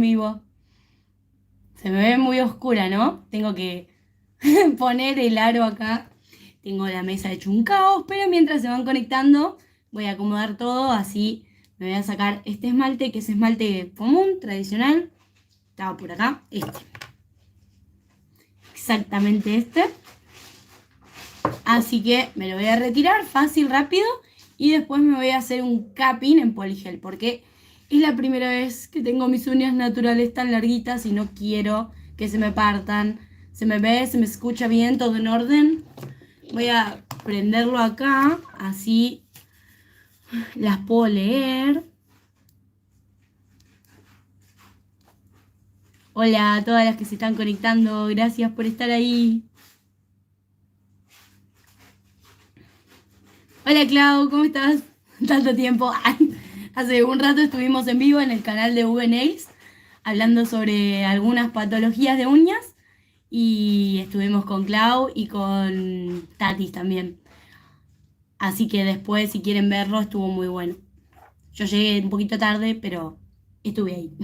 vivo. Se me ve muy oscura, ¿no? Tengo que poner el aro acá. Tengo la mesa hecho un caos, pero mientras se van conectando, voy a acomodar todo, así me voy a sacar este esmalte, que es esmalte común, tradicional. Estaba por acá, este. Exactamente este. Así que me lo voy a retirar fácil, rápido. Y después me voy a hacer un capping en poligel, porque es la primera vez que tengo mis uñas naturales tan larguitas y no quiero que se me partan. Se me ve, se me escucha bien, todo en orden. Voy a prenderlo acá, así las puedo leer. Hola a todas las que se están conectando, gracias por estar ahí. Hola Clau, ¿cómo estás? Tanto tiempo. Hace un rato estuvimos en vivo en el canal de VNails hablando sobre algunas patologías de uñas y estuvimos con Clau y con Tatis también. Así que después, si quieren verlo, estuvo muy bueno. Yo llegué un poquito tarde, pero estuve ahí.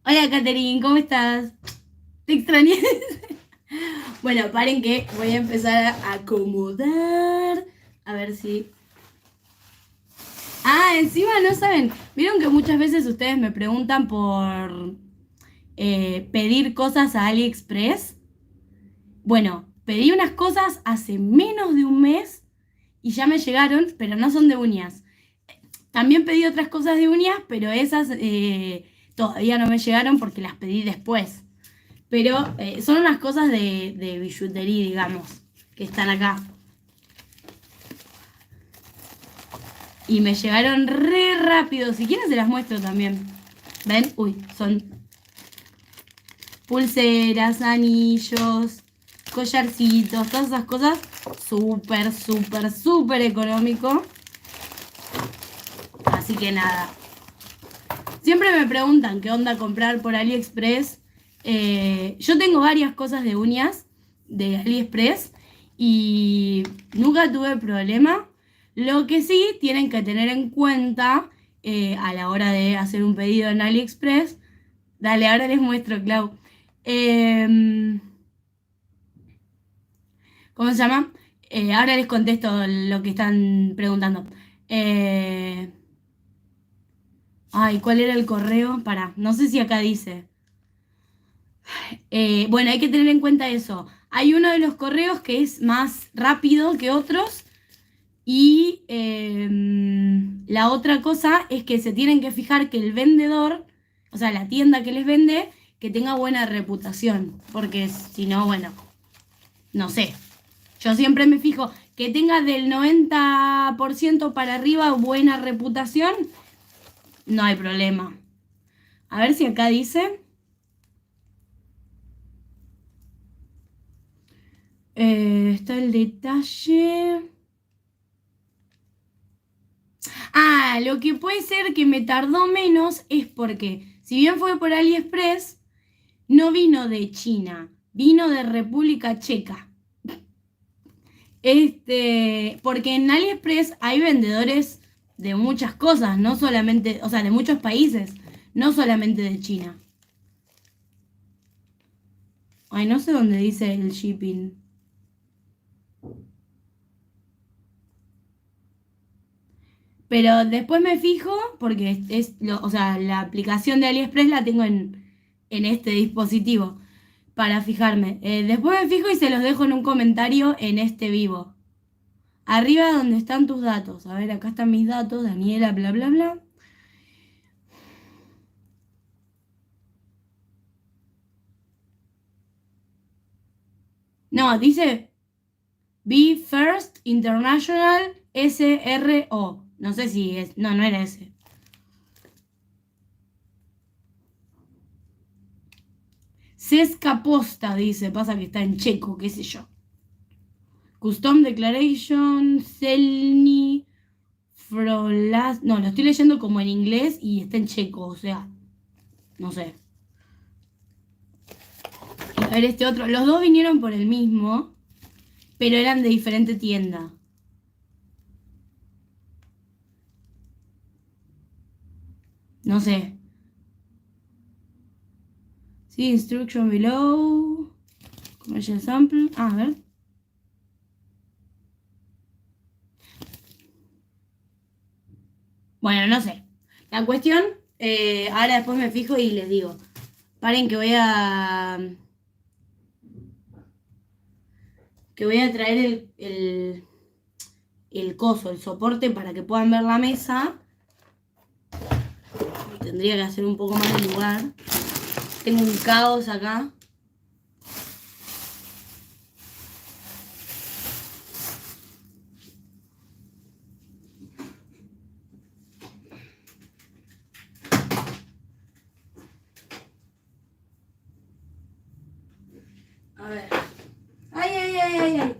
Hola Katherine, ¿cómo estás? Te extrañé. Bueno, paren que voy a empezar a acomodar. A ver si. Ah, encima no saben. Vieron que muchas veces ustedes me preguntan por pedir cosas a AliExpress. Bueno, pedí unas cosas hace menos de un mes y ya me llegaron, pero no son de uñas. También pedí otras cosas de uñas, pero esas todavía no me llegaron porque las pedí después. Pero son unas cosas de billutería, digamos, que están acá. Y me llegaron re rápido. Si quieren se las muestro también. ¿Ven? Uy, son pulseras, anillos, collarcitos, todas esas cosas. Súper, súper, súper económico. Así que nada. Siempre me preguntan qué onda comprar por AliExpress. Yo tengo varias cosas de uñas de AliExpress y nunca tuve problema. Lo que sí tienen que tener en cuenta a la hora de hacer un pedido en AliExpress. Dale, ahora les muestro, Clau. Eh, ¿Cómo se llama? Ahora les contesto lo que están preguntando. Eh, Ay, ¿cuál era el correo? Para, no sé si acá dice. Bueno, hay que tener en cuenta eso. Hay uno de los correos que es más rápido que otros y la otra cosa es que se tienen que fijar que el vendedor, o sea, la tienda que les vende, que tenga buena reputación, porque si no, bueno, no sé. Yo siempre me fijo que tenga del 90% para arriba buena reputación, no hay problema. A ver si acá dice. Está el detalle. Ah, lo que puede ser que me tardó menos es porque, si bien fue por AliExpress, no vino de China, vino de República Checa. Porque en AliExpress hay vendedores de muchas cosas, no solamente, o sea, de muchos países, no solamente de China. Ay, no sé dónde dice el shipping. Pero después me fijo, porque o sea, la aplicación de AliExpress la tengo en este dispositivo para fijarme. Después me fijo y se los dejo en un comentario en este vivo. Arriba donde están tus datos. A ver, acá están mis datos, Daniela, bla, bla, bla. No, dice Be First International SRO. No sé si es. No, no era ese. Sesca Posta, dice. Pasa que está en checo, qué sé yo. Custom Declaration, Celni, Frolas. No, lo estoy leyendo como en inglés y está en checo, o sea, no sé. Y a ver este otro. Los dos vinieron por el mismo, pero eran de diferente tienda. No sé. Sí, instruction below. Commercial sample. A ver. Bueno, no sé. La cuestión, ahora después me fijo y les digo. Paren que voy a traer el coso, el soporte para que puedan ver la mesa. Tendría que hacer un poco más de lugar. Tengo un caos acá. A ver. ¡Ay, ay, ay, ay, ay!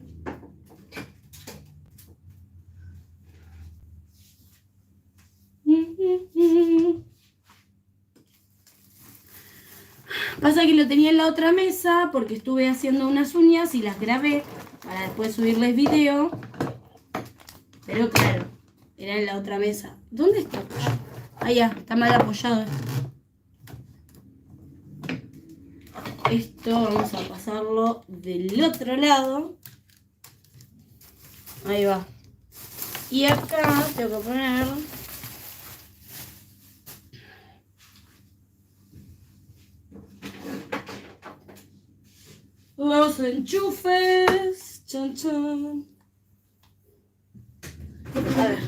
Pasa que lo tenía en la otra mesa porque estuve haciendo unas uñas y las grabé para después subirles video. Pero claro, era en la otra mesa. ¿Dónde está apoyado? Ah, ya, está mal apoyado esto. Esto vamos a pasarlo del otro lado. Ahí va. Y acá tengo que poner... los enchufes. Chan, chan. A ver.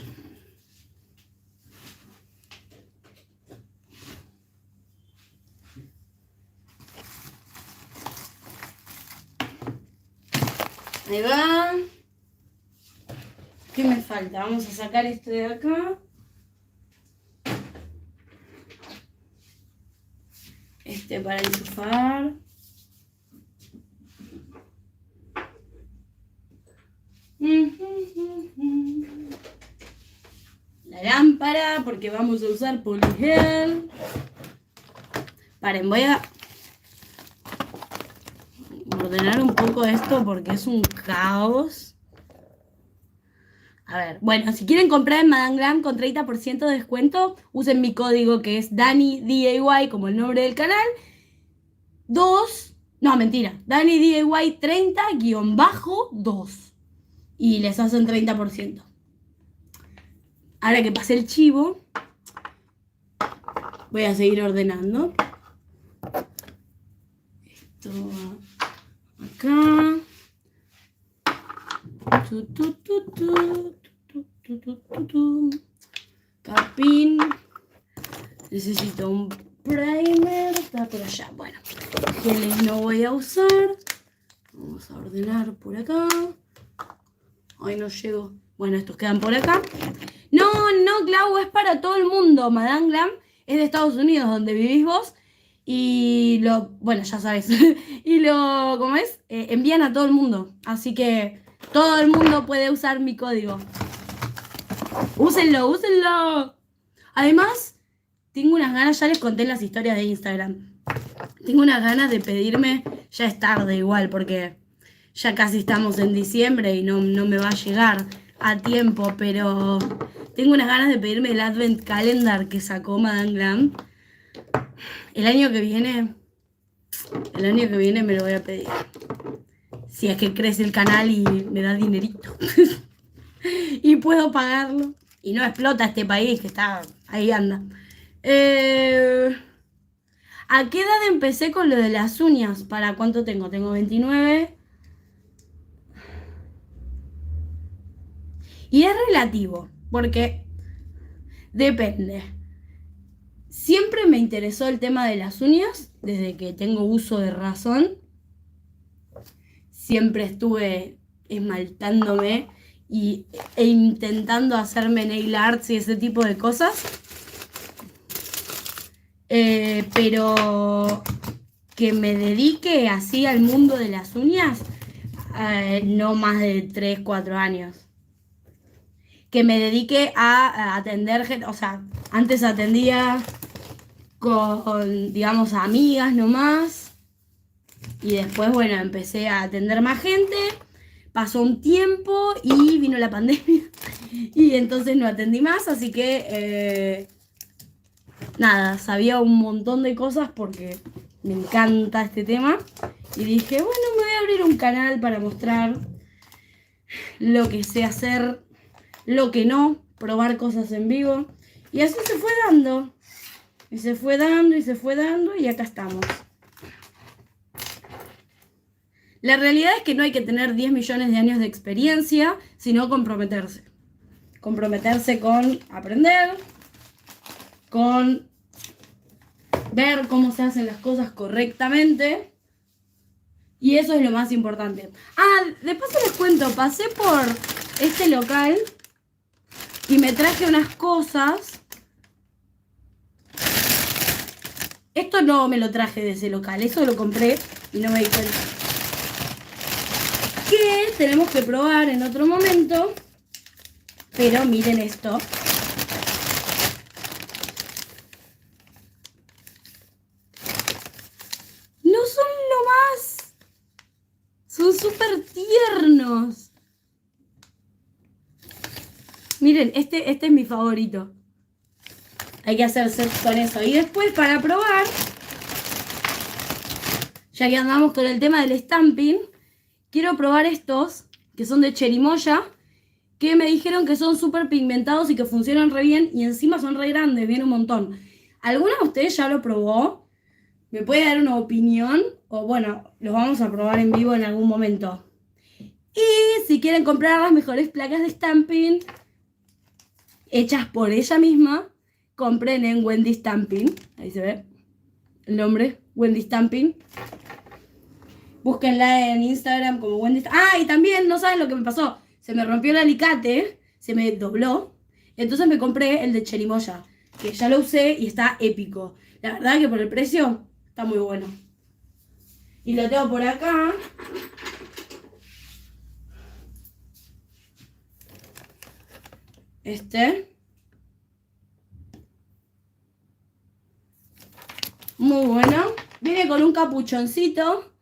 Ahí va. ¿Qué me falta? Vamos a sacar esto de acá. Este para enchufar. La lámpara, porque vamos a usar poligel. Paren, voy a ordenar un poco esto porque es un caos. A ver, bueno, si quieren comprar en Madame Glam con 30% de descuento, usen mi código que es DaniDIY, como el nombre del canal. DaniDIY 30-2. Y les hacen 30%. Ahora que pasé el chivo, voy a seguir ordenando. Esto va acá. Capín. Necesito un primer. Está por allá. Bueno, geles no voy a usar. Vamos a ordenar por acá. Ay, no llego. Bueno, estos quedan por acá. No, Clau, es para todo el mundo. Madame Glam es de Estados Unidos, donde vivís vos. Y bueno, ya sabes. Y ¿cómo es? Envían a todo el mundo. Así que todo el mundo puede usar mi código. Úsenlo, úsenlo. Además, tengo unas ganas, ya les conté en las historias de Instagram. Tengo unas ganas de pedirme, ya es tarde igual, porque ya casi estamos en diciembre y no me va a llegar a tiempo, pero tengo unas ganas de pedirme el Advent Calendar que sacó Madame Glam. El año que viene me lo voy a pedir. Si es que crece el canal y me da dinerito. Y puedo pagarlo. Y no explota este país que está, ahí anda. ¿A qué edad empecé con lo de las uñas? ¿Para cuánto tengo? Tengo 29. Y es relativo, porque depende. Siempre me interesó el tema de las uñas, desde que tengo uso de razón. Siempre estuve esmaltándome e intentando hacerme nail arts y ese tipo de cosas. Pero que me dedique así al mundo de las uñas, no más de 3, 4 años. Que me dedique a atender gente, o sea, antes atendía con, digamos, amigas nomás. Y después, bueno, empecé a atender más gente. Pasó un tiempo y vino la pandemia. Y entonces no atendí más, así que... nada, sabía un montón de cosas porque me encanta este tema. Y dije, bueno, me voy a abrir un canal para mostrar lo que sé hacer, lo que no, probar cosas en vivo. Y así se fue dando. Y se fue dando y se fue dando y acá estamos. La realidad es que no hay que tener 10 millones de años de experiencia, sino comprometerse. Comprometerse con aprender, con ver cómo se hacen las cosas correctamente. Y eso es lo más importante. Ah, de paso les cuento, pasé por este local y me traje unas cosas. Esto no me lo traje de ese local, eso lo compré y no me di cuenta. Que tenemos que probar en otro momento. Pero miren esto. No son lo más. Son súper tiernos. Miren, este es mi favorito. Hay que hacer set con eso. Y después para probar, ya que andamos con el tema del stamping, quiero probar estos, que son de cherimoya, que me dijeron que son súper pigmentados y que funcionan re bien. Y encima son re grandes, viene un montón. ¿Alguna de ustedes ya lo probó? ¿Me puede dar una opinión? O bueno, los vamos a probar en vivo en algún momento. Y si quieren comprar las mejores placas de stamping hechas por ella misma, compren en Wendy Stamping. Ahí se ve el nombre, Wendy Stamping. Búsquenla en Instagram como Wendy Stamping. Ah, y también, no saben lo que me pasó. Se me rompió el alicate, se me dobló. Entonces me compré el de cherimoya, que ya lo usé y está épico. La verdad que por el precio está muy bueno. Y lo tengo por acá. Muy bueno. Viene con un capuchoncito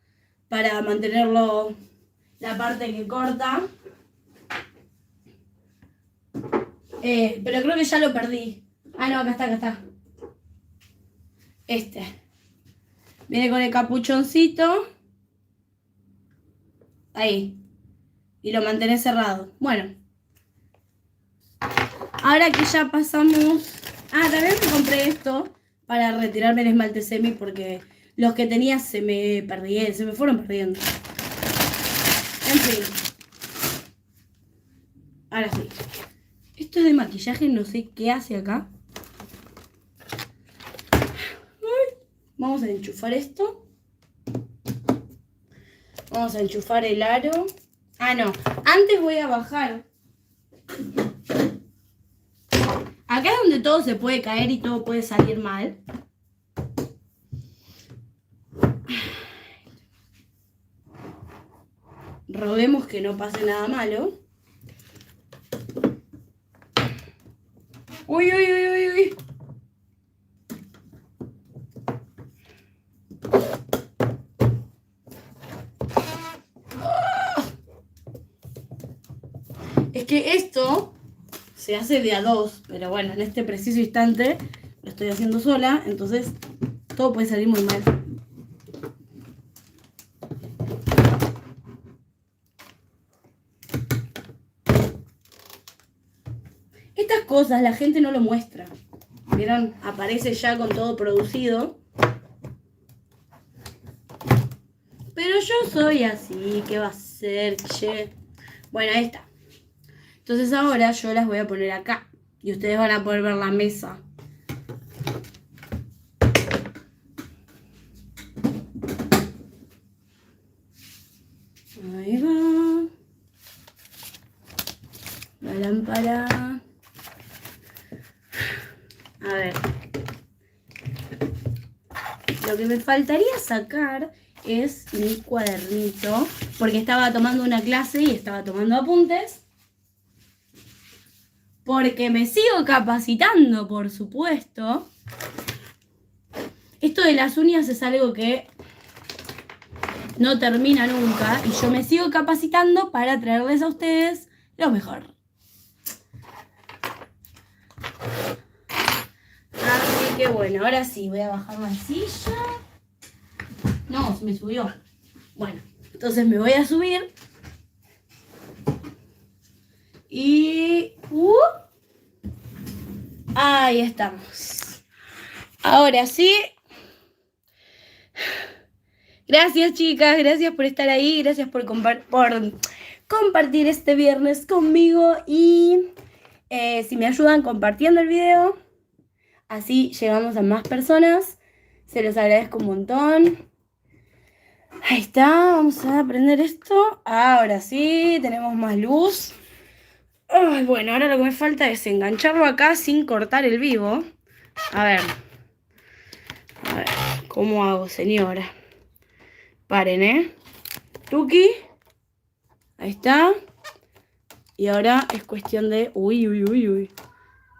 para mantenerlo la parte que corta. Pero creo que ya lo perdí. Ah, no, acá está. Viene con el capuchoncito. Ahí. Y lo mantenés cerrado. Bueno. Ahora que ya pasamos... Ah, también me compré esto para retirarme el esmalte semi porque los que tenía se me fueron perdiendo. En fin. Ahora sí. Esto es de maquillaje, no sé qué hace acá. Vamos a enchufar esto. Vamos a enchufar el aro. Ah, no. Antes voy a bajar. Acá es donde todo se puede caer y todo puede salir mal. Robemos que no pase nada malo. Uy, uy, uy, uy, uy. Es que esto se hace de a dos, pero bueno, en este preciso instante lo estoy haciendo sola, entonces todo puede salir muy mal. Estas cosas la gente no lo muestra. ¿Vieron? Aparece ya con todo producido. Pero yo soy así, ¿qué va a ser, che? Bueno, ahí está. Entonces ahora yo las voy a poner acá. Y ustedes van a poder ver la mesa. Ahí va. La lámpara. A ver. Lo que me faltaría sacar es mi cuadernito. Porque estaba tomando una clase y estaba tomando apuntes. Porque me sigo capacitando, por supuesto. Esto de las uñas es algo que no termina nunca. Y yo me sigo capacitando para traerles a ustedes lo mejor. Así que bueno, ahora sí, voy a bajar la silla. No, se me subió. Bueno, entonces me voy a subir. Y... ahí estamos. Ahora sí. Gracias, chicas. Gracias por estar ahí. Gracias por compartir este viernes conmigo. Y si me ayudan compartiendo el video, así llegamos a más personas. Se los agradezco un montón. Ahí está. Vamos a prender esto. Ahora sí, tenemos más luz. Ay, bueno, ahora lo que me falta es engancharlo acá sin cortar el vivo. A ver, ¿cómo hago, señora? Paren, Tuki. Ahí está. Y ahora es cuestión de... Uy.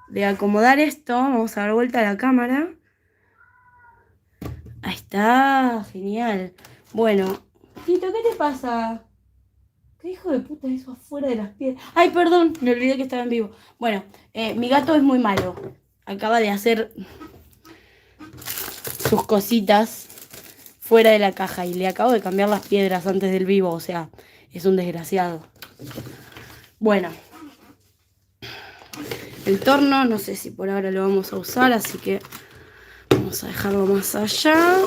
De acomodar esto. Vamos a dar vuelta a la cámara. Ahí está. Genial. Bueno. Tito, ¿qué te pasa? ¿Qué hijo de puta es eso afuera de las piedras? Ay, perdón, me olvidé que estaba en vivo. Bueno, mi gato es muy malo. Acaba de hacer sus cositas fuera de la caja y le acabo de cambiar las piedras antes del vivo. O sea, es un desgraciado. Bueno. El torno, no sé si por ahora lo vamos a usar, así que vamos a dejarlo más allá.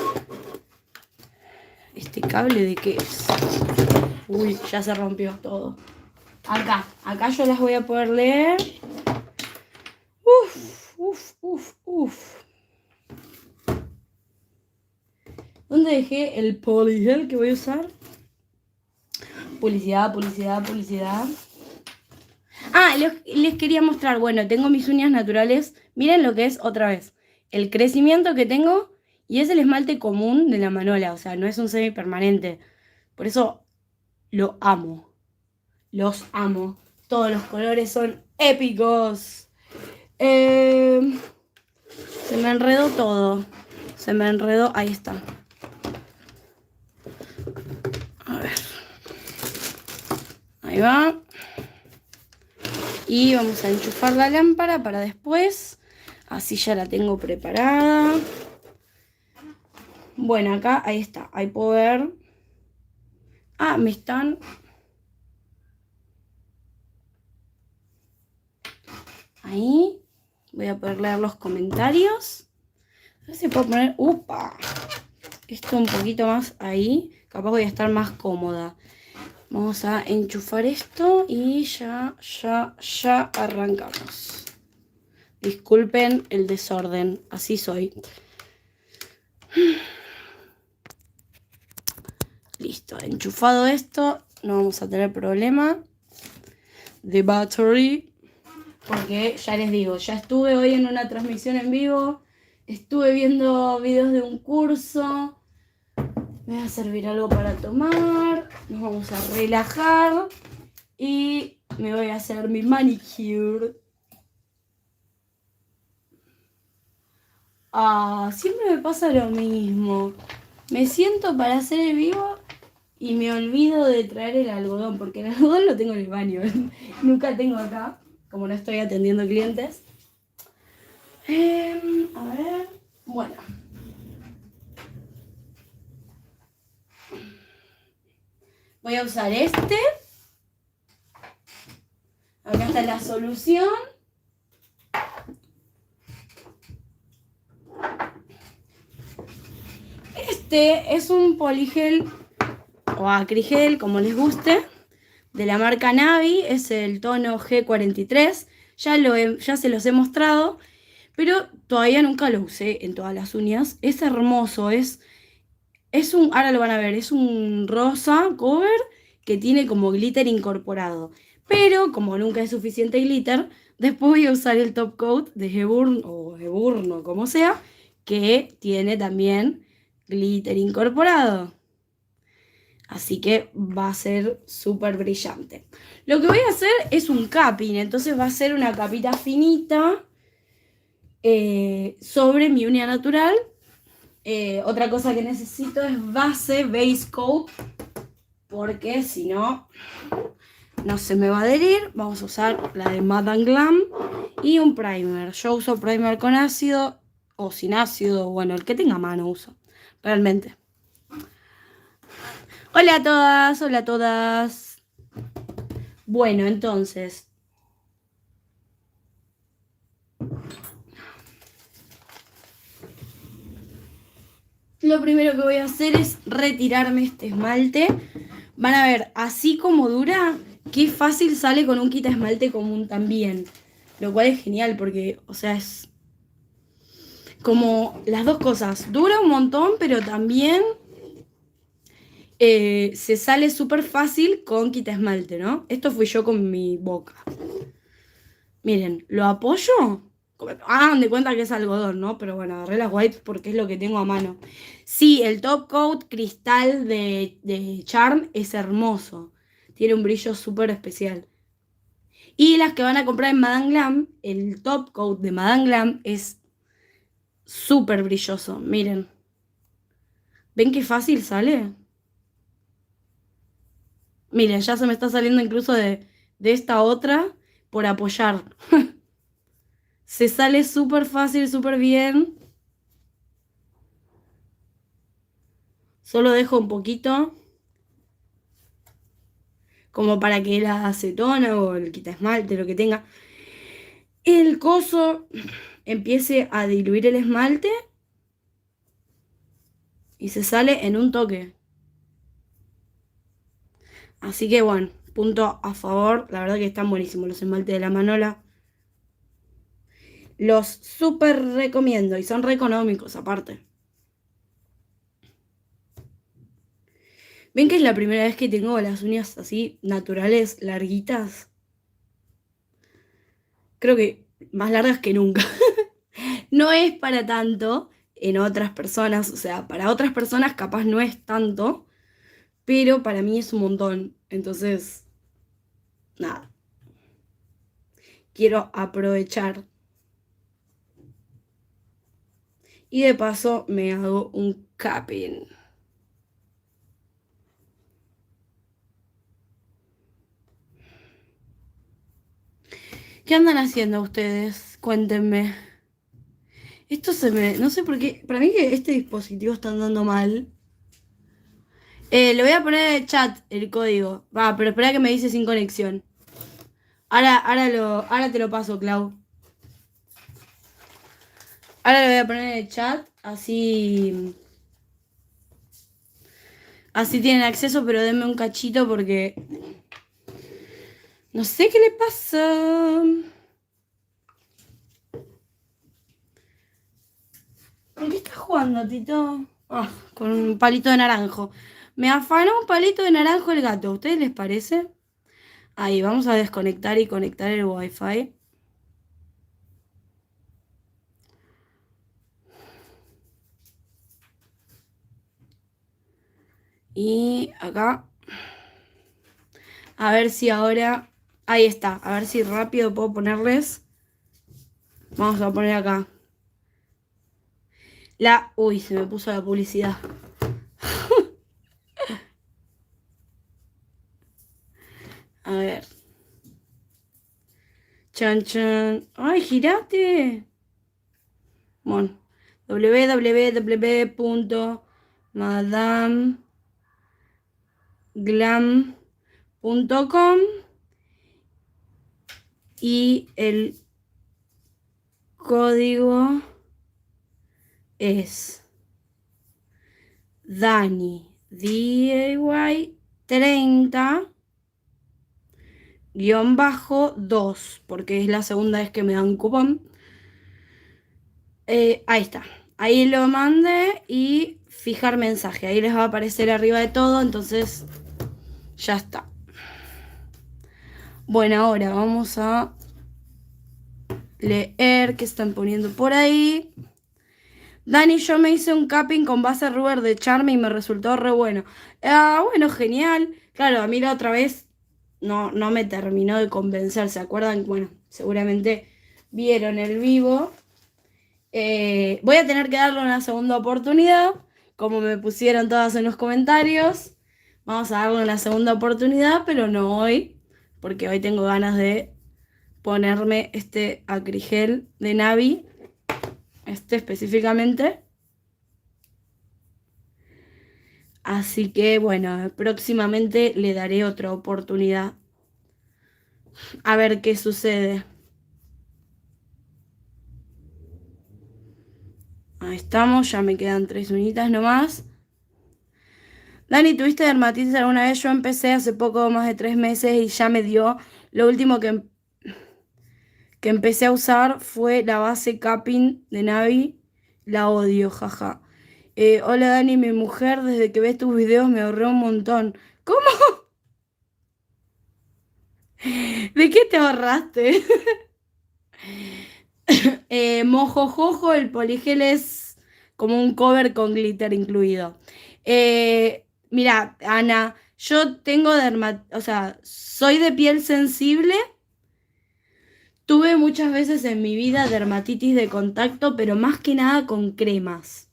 ¿Este cable de qué es? Uy, ya se rompió todo. Acá yo las voy a poder leer. Uf. ¿Dónde dejé el poligel que voy a usar? Publicidad. Ah, les quería mostrar. Bueno, tengo mis uñas naturales. Miren lo que es otra vez. El crecimiento que tengo y es el esmalte común de la Manola. O sea, no es un semipermanente. Por eso lo amo. Los amo. Todos los colores son épicos. Se me enredó todo. Ahí está. A ver. Ahí va. Y vamos a enchufar la lámpara para después. Así ya la tengo preparada. Bueno, acá, ahí está. Ahí puedo ver. Ah, me están... Ahí. Voy a poder leer los comentarios. A ver si puedo poner... ¡Upa! Esto un poquito más ahí. Capaz voy a estar más cómoda. Vamos a enchufar esto y ya arrancamos. Disculpen el desorden, así soy. Listo, enchufado esto, no vamos a tener problema de battery. Porque ya les digo, ya estuve hoy en una transmisión en vivo. Estuve viendo videos de un curso. Me voy a servir algo para tomar. Nos vamos a relajar. Y me voy a hacer mi manicure. Siempre me pasa lo mismo. Me siento para hacer el vivo y me olvido de traer el algodón. Porque el algodón lo tengo en el baño. Nunca tengo acá, como no estoy atendiendo clientes. A ver. Bueno. Voy a usar este. Acá está la solución. Este es un poligel o acrigel, como les guste, de la marca Navi. Es el tono G43. Ya se los he mostrado, pero todavía nunca lo usé en todas las uñas. Es hermoso, ahora lo van a ver, es un rosa cover que tiene como glitter incorporado. Pero como nunca es suficiente glitter, después voy a usar el top coat de Heburn o Heburn, como sea, que tiene también glitter incorporado. Así que va a ser súper brillante. Lo que voy a hacer es un capping, entonces va a ser una capita finita sobre mi uña natural. Otra cosa que necesito es base coat, porque si no, no se me va a adherir. Vamos a usar la de Madame Glam y un primer. Yo uso primer con ácido o sin ácido, bueno, el que tenga a mano uso, realmente. Hola a todas, hola a todas. Bueno, entonces. Lo primero que voy a hacer es retirarme este esmalte. Van a ver, así como dura, qué fácil sale con un quita esmalte común también. Lo cual es genial porque, o sea, es como las dos cosas. Dura un montón, pero también se sale súper fácil con quita esmalte, ¿no? Esto fui yo con mi boca. Miren, lo apoyo. Hagan de cuenta que es algodón, ¿no? Pero bueno, agarré las wipes porque es lo que tengo a mano. Sí, el top coat cristal de Charm es hermoso. Tiene un brillo súper especial. Y las que van a comprar en Madame Glam, el top coat de Madame Glam es súper brilloso. Miren. ¿Ven qué fácil sale? Miren, ya se me está saliendo incluso de esta otra por apoyar. Se sale súper fácil, súper bien. Solo dejo un poquito como para que la acetona o el quita esmalte, lo que tenga, el coso empiece a diluir el esmalte y se sale en un toque. Así que bueno, punto a favor. La verdad que están buenísimos los esmaltes de la Manola. Los súper recomiendo y son re económicos aparte. ¿Ven que es la primera vez que tengo las uñas así naturales, larguitas? Creo que más largas que nunca. No es para tanto en otras personas, o sea, para otras personas capaz no es tanto, pero para mí es un montón. Entonces, nada, quiero aprovechar. Y de paso me hago un capping. ¿Qué andan haciendo ustedes? Cuéntenme. Esto se me... No sé por qué... Para mí que este dispositivo está andando mal. Le voy a poner en el chat el código. Va, pero espera que me dice sin conexión. Ahora te lo paso, Clau. Ahora le voy a poner en el chat, así tienen acceso, pero denme un cachito porque no sé qué le pasa. ¿Con qué estás jugando, Tito? Ah, con un palito de naranjo. Me afanó un palito de naranjo el gato. ¿A ustedes les parece? Ahí, vamos a desconectar y conectar el wifi. Y acá. A ver si ahora... Ahí está. A ver si rápido puedo ponerles. Vamos a poner acá. Uy, se me puso la publicidad. A ver. Chan, chan. ¡Ay, girate! Bueno, www.madameglam.com y el código es Dani, DIY 30 -2, porque es la segunda vez que me dan cupón. Ahí está. Ahí lo mandé y fijar mensaje. Ahí les va a aparecer arriba de todo, entonces ya está. Bueno, ahora vamos a leer qué están poniendo por ahí. Dani, yo me hice un capping con base rubber de Charme y me resultó re bueno. Ah, bueno, genial. Claro, a mí la otra vez no me terminó de convencer, ¿se acuerdan? Bueno, seguramente vieron el vivo. Voy a tener que darle una segunda oportunidad, como me pusieron todas en los comentarios. Vamos a darle una segunda oportunidad, pero no hoy, porque hoy tengo ganas de ponerme este acrigel de Navi, este específicamente. Así que bueno, próximamente le daré otra oportunidad. A ver qué sucede. Ahí estamos, ya me quedan 3 unitas nomás. Dani, ¿tuviste dermatitis alguna vez? Yo empecé hace poco, más de 3 meses, y ya me dio. Lo último que empecé a usar fue la base Capping de Navi. La odio, jaja. Hola Dani, mi mujer, desde que ves tus videos me ahorré un montón. ¿Cómo? ¿De qué te ahorraste? Mojojojo, el poligel es como un cover con glitter incluido. Mira, Ana, yo tengo o sea, soy de piel sensible. Tuve muchas veces en mi vida dermatitis de contacto, pero más que nada con cremas.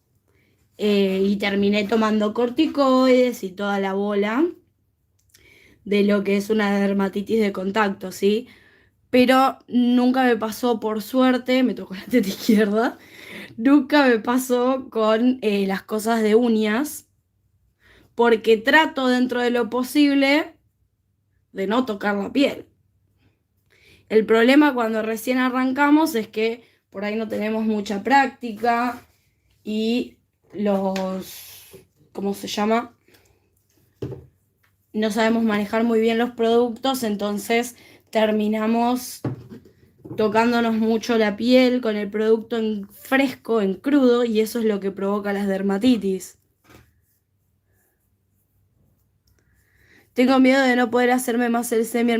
Y terminé tomando corticoides y toda la bola de lo que es una dermatitis de contacto, ¿sí? Pero nunca me pasó, por suerte, me tocó la teta izquierda, nunca me pasó con las cosas de uñas, porque trato dentro de lo posible de no tocar la piel. El problema cuando recién arrancamos es que por ahí no tenemos mucha práctica y ¿cómo se llama? No sabemos manejar muy bien los productos, entonces terminamos tocándonos mucho la piel con el producto en fresco, en crudo, y eso es lo que provoca las dermatitis. Tengo miedo de no poder hacerme más el semi.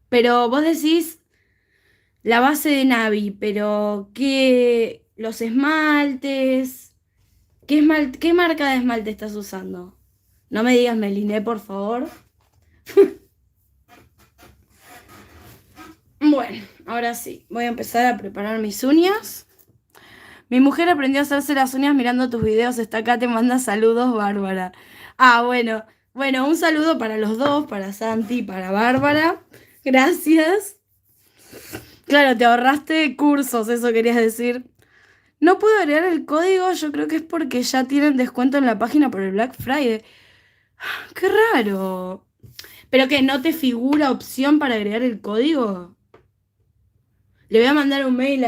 Pero vos decís la base de Navi, pero ¿qué? Los esmaltes. ¿Qué marca de esmalte estás usando? No me digas Meliné, por favor. Bueno, ahora sí, voy a empezar a preparar mis uñas. Mi mujer aprendió a hacerse las uñas mirando tus videos. Está acá, te manda saludos, Bárbara. Ah, bueno. Bueno, un saludo para los dos, para Santi y para Bárbara. Gracias. Claro, te ahorraste cursos, eso querías decir. No puedo agregar el código, yo creo que es porque ya tienen descuento en la página por el Black Friday. Qué raro. ¿Pero qué? ¿No te figura opción para agregar el código? Le voy a mandar un mail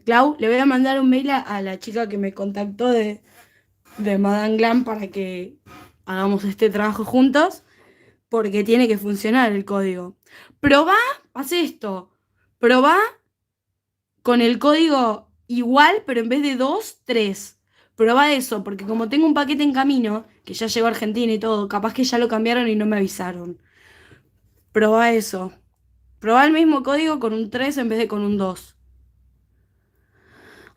Clau, le voy a mandar un mail a la chica que me contactó de Madame Glam para que hagamos este trabajo juntos, porque tiene que funcionar el código. Probá, haz esto. Probá con el código igual, pero en vez de 2, 3. Probá eso, porque como tengo un paquete en camino, que ya llegó a Argentina y todo, capaz que ya lo cambiaron y no me avisaron. Probá eso. Probá el mismo código con un 3 en vez de con un 2.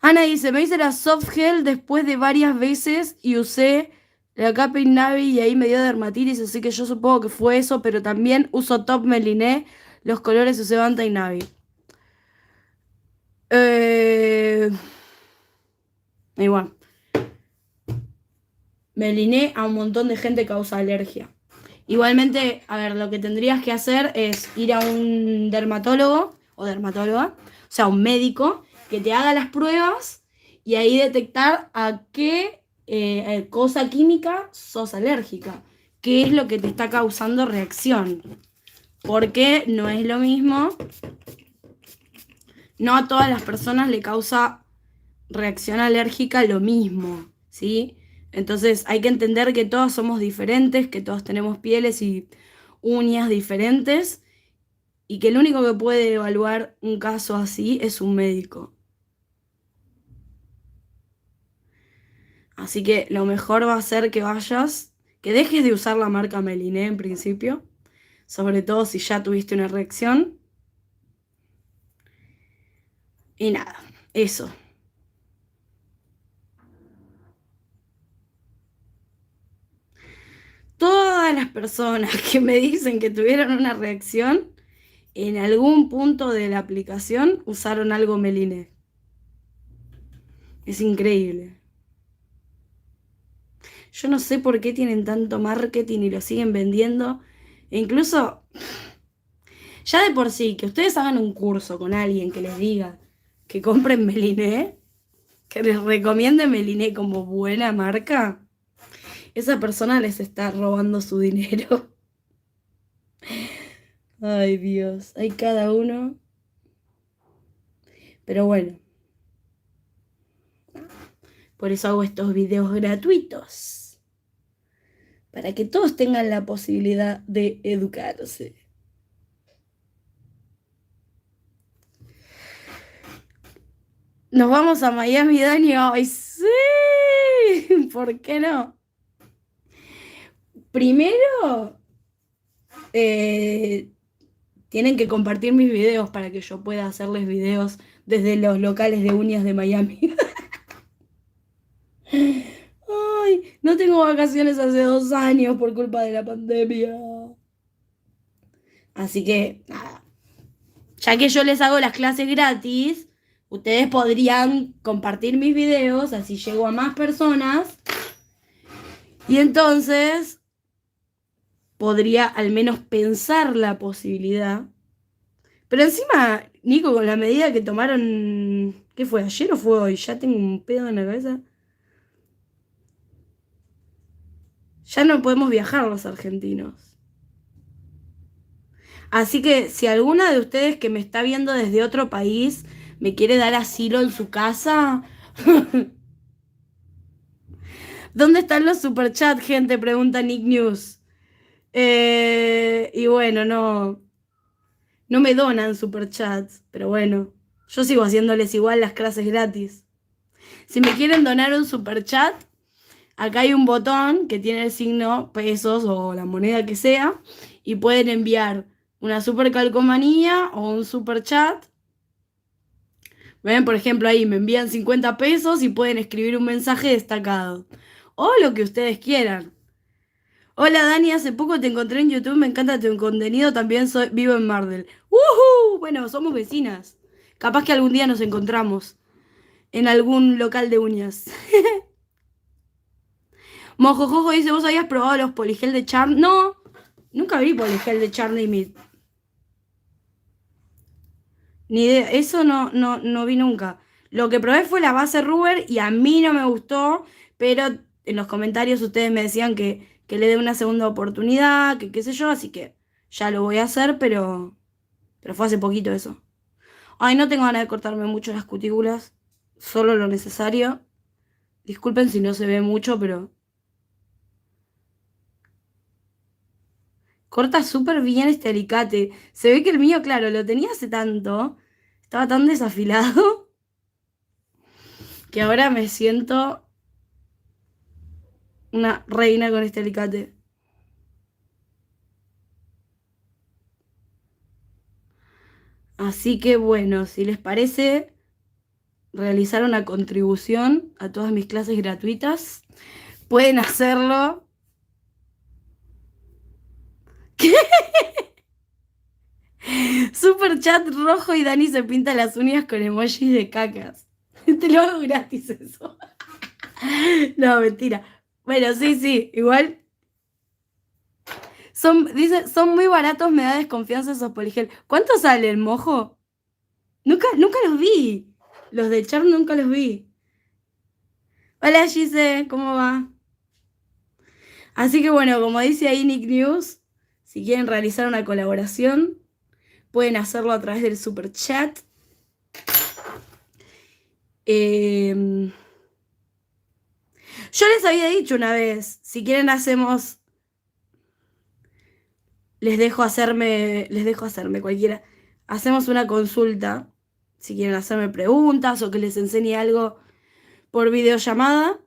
Ana dice, me hice la soft gel después de varias veces y usé la Capin Navi y ahí me dio dermatitis, así que yo supongo que fue eso, pero también uso Top Meliné, los colores usé Banta y Navi. Igual. Meliné a un montón de gente causa alergia. Igualmente, a ver, lo que tendrías que hacer es ir a un dermatólogo o dermatóloga, o sea, un médico, que te haga las pruebas y ahí detectar a qué cosa química sos alérgica, qué es lo que te está causando reacción. Porque no es lo mismo, no a todas las personas le causa reacción alérgica lo mismo, ¿sí? Entonces hay que entender que todos somos diferentes, que todos tenemos pieles y uñas diferentes y que el único que puede evaluar un caso así es un médico. Así que lo mejor va a ser que vayas, que dejes de usar la marca Meliné en principio, sobre todo si ya tuviste una reacción. Y nada, eso. Todas las personas que me dicen que tuvieron una reacción, en algún punto de la aplicación usaron algo Meliné. Es increíble. Yo no sé por qué tienen tanto marketing y lo siguen vendiendo. E incluso, ya de por sí, que ustedes hagan un curso con alguien que les diga que compren Meliné, que les recomiende Meliné como buena marca, esa persona les está robando su dinero. Ay, Dios, hay cada uno. Pero bueno, por eso hago estos videos gratuitos, para que todos tengan la posibilidad de educarse. Nos vamos a Miami, Dani. Ay, sí, ¿por qué no? Primero, tienen que compartir mis videos para que yo pueda hacerles videos desde los locales de uñas de Miami. Ay, no tengo vacaciones hace 2 años por culpa de la pandemia. Así que, nada. Ya que yo les hago las clases gratis, ustedes podrían compartir mis videos, así llego a más personas. Y entonces podría al menos pensar la posibilidad. Pero encima, Nico, con la medida que tomaron, ¿qué fue? ¿Ayer o fue hoy? Ya tengo un pedo en la cabeza. Ya no podemos viajar los argentinos. Así que si alguna de ustedes que me está viendo desde otro país me quiere dar asilo en su casa, ¿dónde están los superchats, gente? Pregunta Nick News. Y bueno, no me donan superchats, pero bueno, yo sigo haciéndoles igual las clases gratis. Si me quieren donar un superchat, acá hay un botón que tiene el signo pesos o la moneda que sea y pueden enviar una super calcomanía o un super chat. Ven, por ejemplo, ahí me envían 50 pesos y pueden escribir un mensaje destacado. O lo que ustedes quieran. Hola Dani, hace poco te encontré en YouTube, me encanta tu contenido, también vivo en Mardel. ¡Woohoo! Bueno, somos vecinas. Capaz que algún día nos encontramos en algún local de uñas. Mojojojo dice, ¿vos habías probado los poligel de Charm? No, nunca vi poligel de Charlie Meat. Ni idea, eso no vi nunca. Lo que probé fue la base Ruber y a mí no me gustó, pero en los comentarios ustedes me decían que le dé una segunda oportunidad, que qué sé yo, así que ya lo voy a hacer, pero fue hace poquito eso. Ay, no tengo ganas de cortarme mucho las cutículas, solo lo necesario. Disculpen si no se ve mucho, pero corta súper bien este alicate. Se ve que el mío, claro, lo tenía hace tanto, estaba tan desafilado, que ahora me siento una reina con este alicate. Así que bueno, si les parece realizar una contribución a todas mis clases gratuitas, pueden hacerlo. ¿Qué? Super chat rojo y Dani se pinta las uñas con emojis de cacas. Te lo hago gratis eso. No, mentira. Bueno, sí, igual. Dice, son muy baratos, me da desconfianza esos poligel. ¿Cuánto sale el mojo? Nunca los vi. Los de Charm nunca los vi. Hola Gise, ¿cómo va? Así que bueno, como dice ahí Nick News, si quieren realizar una colaboración, pueden hacerlo a través del super chat. Yo les había dicho una vez, si quieren hacemos, les dejo hacerme cualquiera. Hacemos una consulta, si quieren hacerme preguntas o que les enseñe algo por videollamada,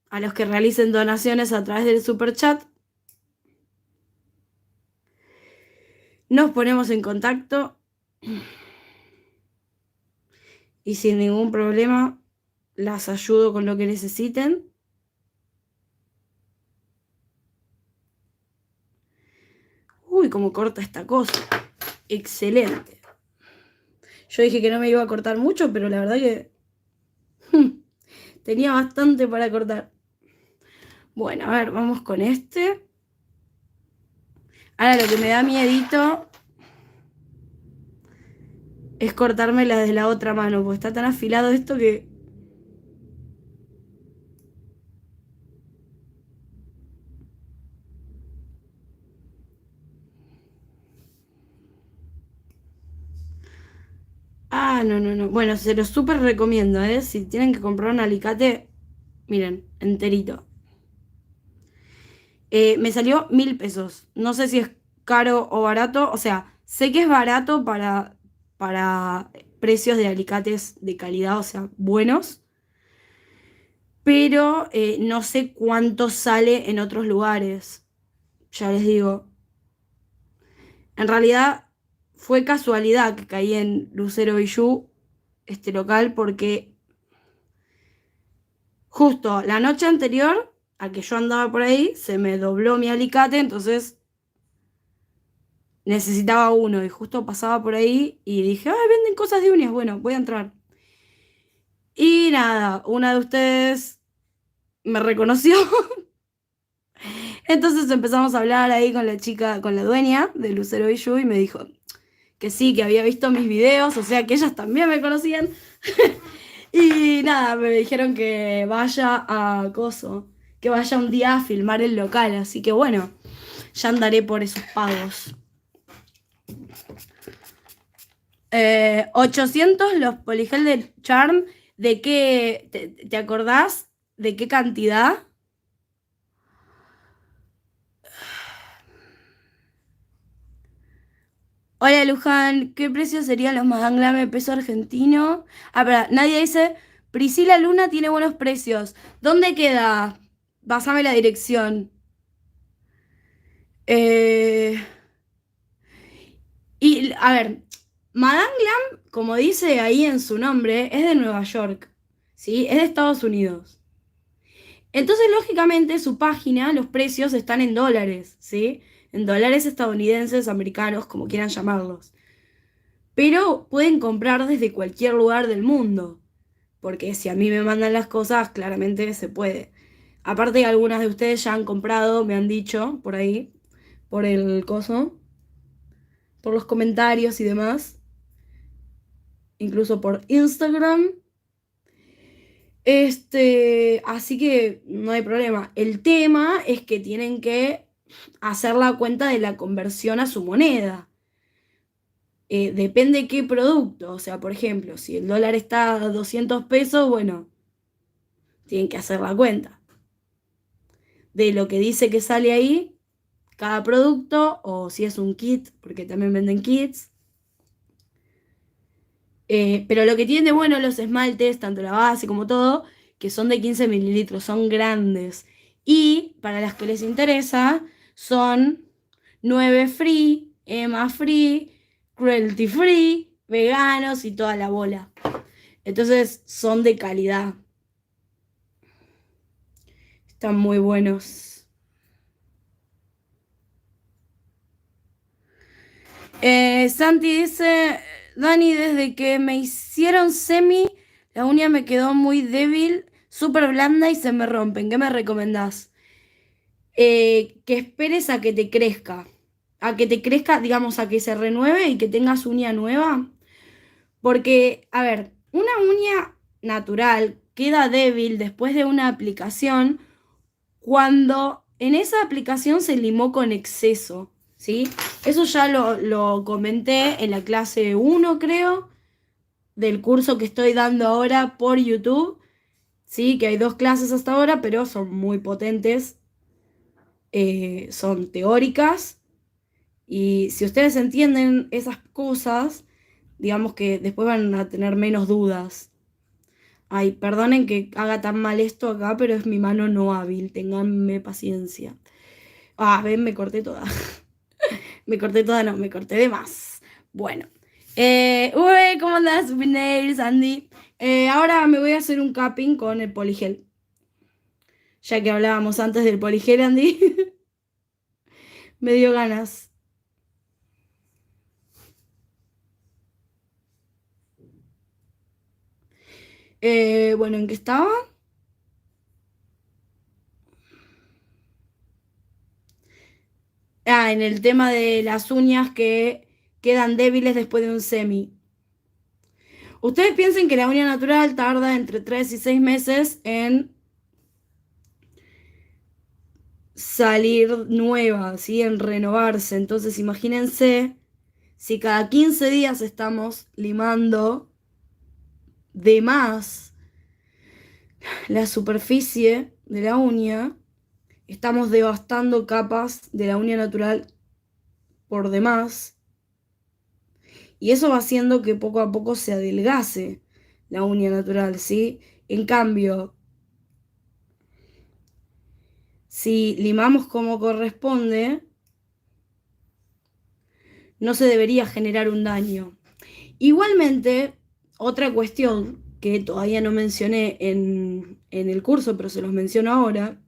a los que realicen donaciones a través del super chat. Nos ponemos en contacto y sin ningún problema las ayudo con lo que necesiten. Uy, cómo corta esta cosa. Excelente. Yo dije que no me iba a cortar mucho, pero la verdad que tenía bastante para cortar. Bueno, a ver, vamos con este. Ahora lo que me da miedito es cortarme la de la otra mano, porque está tan afilado esto que Ah, no, no, no. Bueno, se los súper recomiendo, ¿eh? Si tienen que comprar un alicate, miren, enterito. Me salió 1.000 pesos. No sé si es caro o barato. O sea, sé que es barato para precios de alicates de calidad, o sea, buenos. Pero no sé cuánto sale en otros lugares. Ya les digo. En realidad fue casualidad que caí en Lucero Bijú, este local, porque justo la noche anterior a que yo andaba por ahí, se me dobló mi alicate, entonces necesitaba uno y justo pasaba por ahí y dije, ay, venden cosas de uñas, bueno, voy a entrar. Y nada, una de ustedes me reconoció, entonces empezamos a hablar ahí con la chica, con la dueña de Lucero Bijú y me dijo que sí, que había visto mis videos, o sea que ellas también me conocían. Y nada, me dijeron que vaya a Coso, que vaya un día a filmar el local, así que bueno, ya andaré por esos pagos. 800 los poligel de Charm, ¿de qué? ¿Te acordás? ¿De qué cantidad? Hola Luján, ¿qué precio serían los Madanglame peso argentino? Ah, espera, nadie dice, Priscila Luna tiene buenos precios. ¿Dónde queda? Pásame la dirección. Eh, y, a ver, Madame Glam, como dice ahí en su nombre, es de Nueva York, ¿sí? Es de Estados Unidos. Entonces, lógicamente, su página, los precios están en dólares, ¿sí? En dólares estadounidenses, americanos, como quieran llamarlos. Pero pueden comprar desde cualquier lugar del mundo, porque si a mí me mandan las cosas, claramente se puede. Aparte, algunas de ustedes ya han comprado, me han dicho por ahí, por el coso, por los comentarios y demás, incluso por Instagram. Así que no hay problema. El tema es que tienen que hacer la cuenta de la conversión a su moneda. Depende qué producto. O sea, por ejemplo, si el dólar está a 200 pesos, bueno, tienen que hacer la cuenta de lo que dice que sale ahí, cada producto, o si es un kit, porque también venden kits. Pero lo que tienen de bueno los esmaltes, tanto la base como todo, que son de 15 mililitros, son grandes. Y para las que les interesa, son 9 free, EMA free, cruelty free, veganos y toda la bola. Entonces son de calidad. Están muy buenos. Santi dice, Dani, desde que me hicieron semi, la uña me quedó muy débil, súper blanda y se me rompen. ¿Qué me recomendás? Que esperes a que te crezca. A que te crezca, digamos, a que se renueve y que tengas uña nueva. Porque, a ver, una uña natural queda débil después de una aplicación cuando en esa aplicación se limó con exceso, ¿sí? Eso ya lo comenté en la clase 1, creo, del curso que estoy dando ahora por YouTube, ¿sí? Que hay 2 clases hasta ahora, pero son muy potentes, son teóricas, y si ustedes entienden esas cosas, digamos que después van a tener menos dudas. Ay, perdonen que haga tan mal esto acá, pero es mi mano no hábil, ténganme paciencia. Ah, ven, me corté toda. Me corté toda, no, me corté de más. Bueno. Uy, ¿cómo andás, Nails, Andy? Ahora me voy a hacer un capping con el poligel. Ya que hablábamos antes del poligel, Andy. Me dio ganas. Bueno, ¿en qué estaba? Ah, en el tema de las uñas que quedan débiles después de un semi. Ustedes piensen que la uña natural tarda entre 3 y 6 meses en salir nueva, ¿sí? En renovarse. Entonces, imagínense Si cada 15 días estamos limando de más la superficie de la uña, estamos devastando capas de la uña natural por demás. Y eso va haciendo que poco a poco se adelgace la uña natural, ¿sí? En cambio, si limamos como corresponde, no se debería generar un daño. Igualmente, otra cuestión que todavía no mencioné en el curso, pero se los menciono ahora,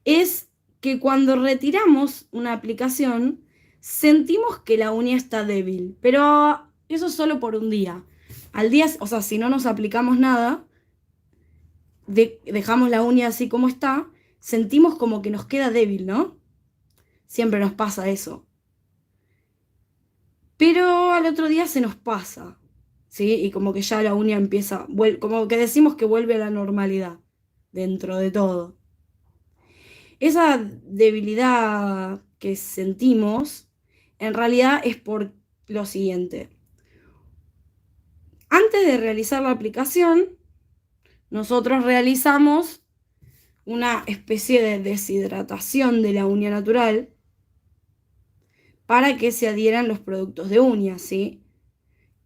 es que cuando retiramos una aplicación, sentimos que la uña está débil, pero eso es solo por un día. Al día, o sea, si no nos aplicamos nada, dejamos la uña así como está, sentimos como que nos queda débil, ¿no? Siempre nos pasa eso. Pero al otro día se nos pasa, ¿sí? Y como que ya la uña empieza, como que decimos que vuelve a la normalidad dentro de todo. Esa debilidad que sentimos, en realidad es por lo siguiente. Antes de realizar la aplicación, nosotros realizamos una especie de deshidratación de la uña natural para que se adhieran los productos de uña, ¿sí?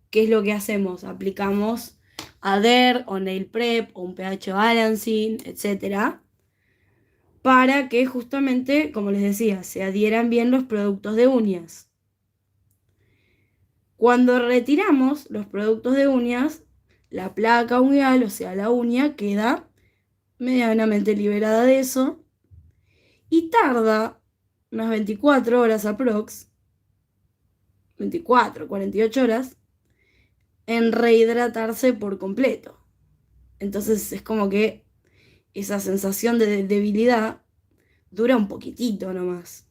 ¿Qué es lo que hacemos? Aplicamos Adhere o Nail Prep o un pH Balancing, etc. Para que justamente, como les decía, se adhieran bien los productos de uñas. Cuando retiramos los productos de uñas, la placa unguial, o sea, la uña, queda medianamente liberada de eso y tarda unas 24 horas aprox, 24, 48 horas, en rehidratarse por completo. Entonces es como que esa sensación de debilidad dura un poquitito nomás.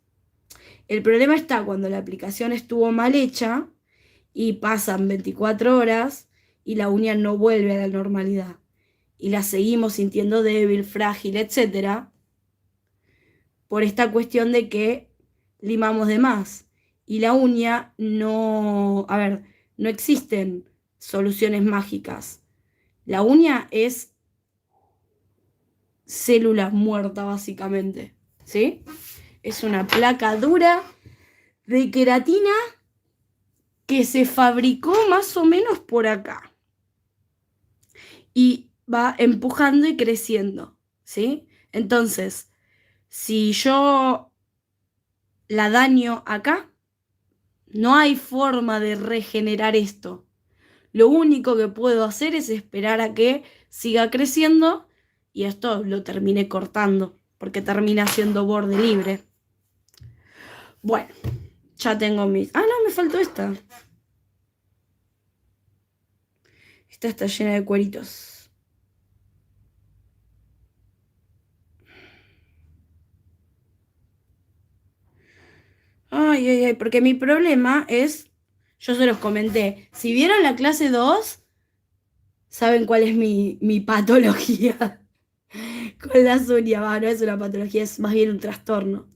El problema está cuando la aplicación estuvo mal hecha y pasan 24 horas y la uña no vuelve a la normalidad y la seguimos sintiendo débil, frágil, etc. por esta cuestión de que limamos de más y la uña no, a ver, no existen soluciones mágicas. La uña es célula muerta básicamente, ¿sí? Es una placa dura de queratina que se fabricó más o menos por acá y va empujando y creciendo, ¿sí? Entonces, si yo la daño acá, no hay forma de regenerar esto. Lo único que puedo hacer es esperar a que siga creciendo y esto lo termine cortando, porque termina siendo borde libre. Bueno, ya tengo mis... Ah, no, me faltó esta. Esta está llena de cueritos. Ay, ay, ay, porque mi problema es, yo se los comenté, si vieron la clase 2, saben cuál es mi patología con las uñas. Va, no es una patología, es más bien un trastorno.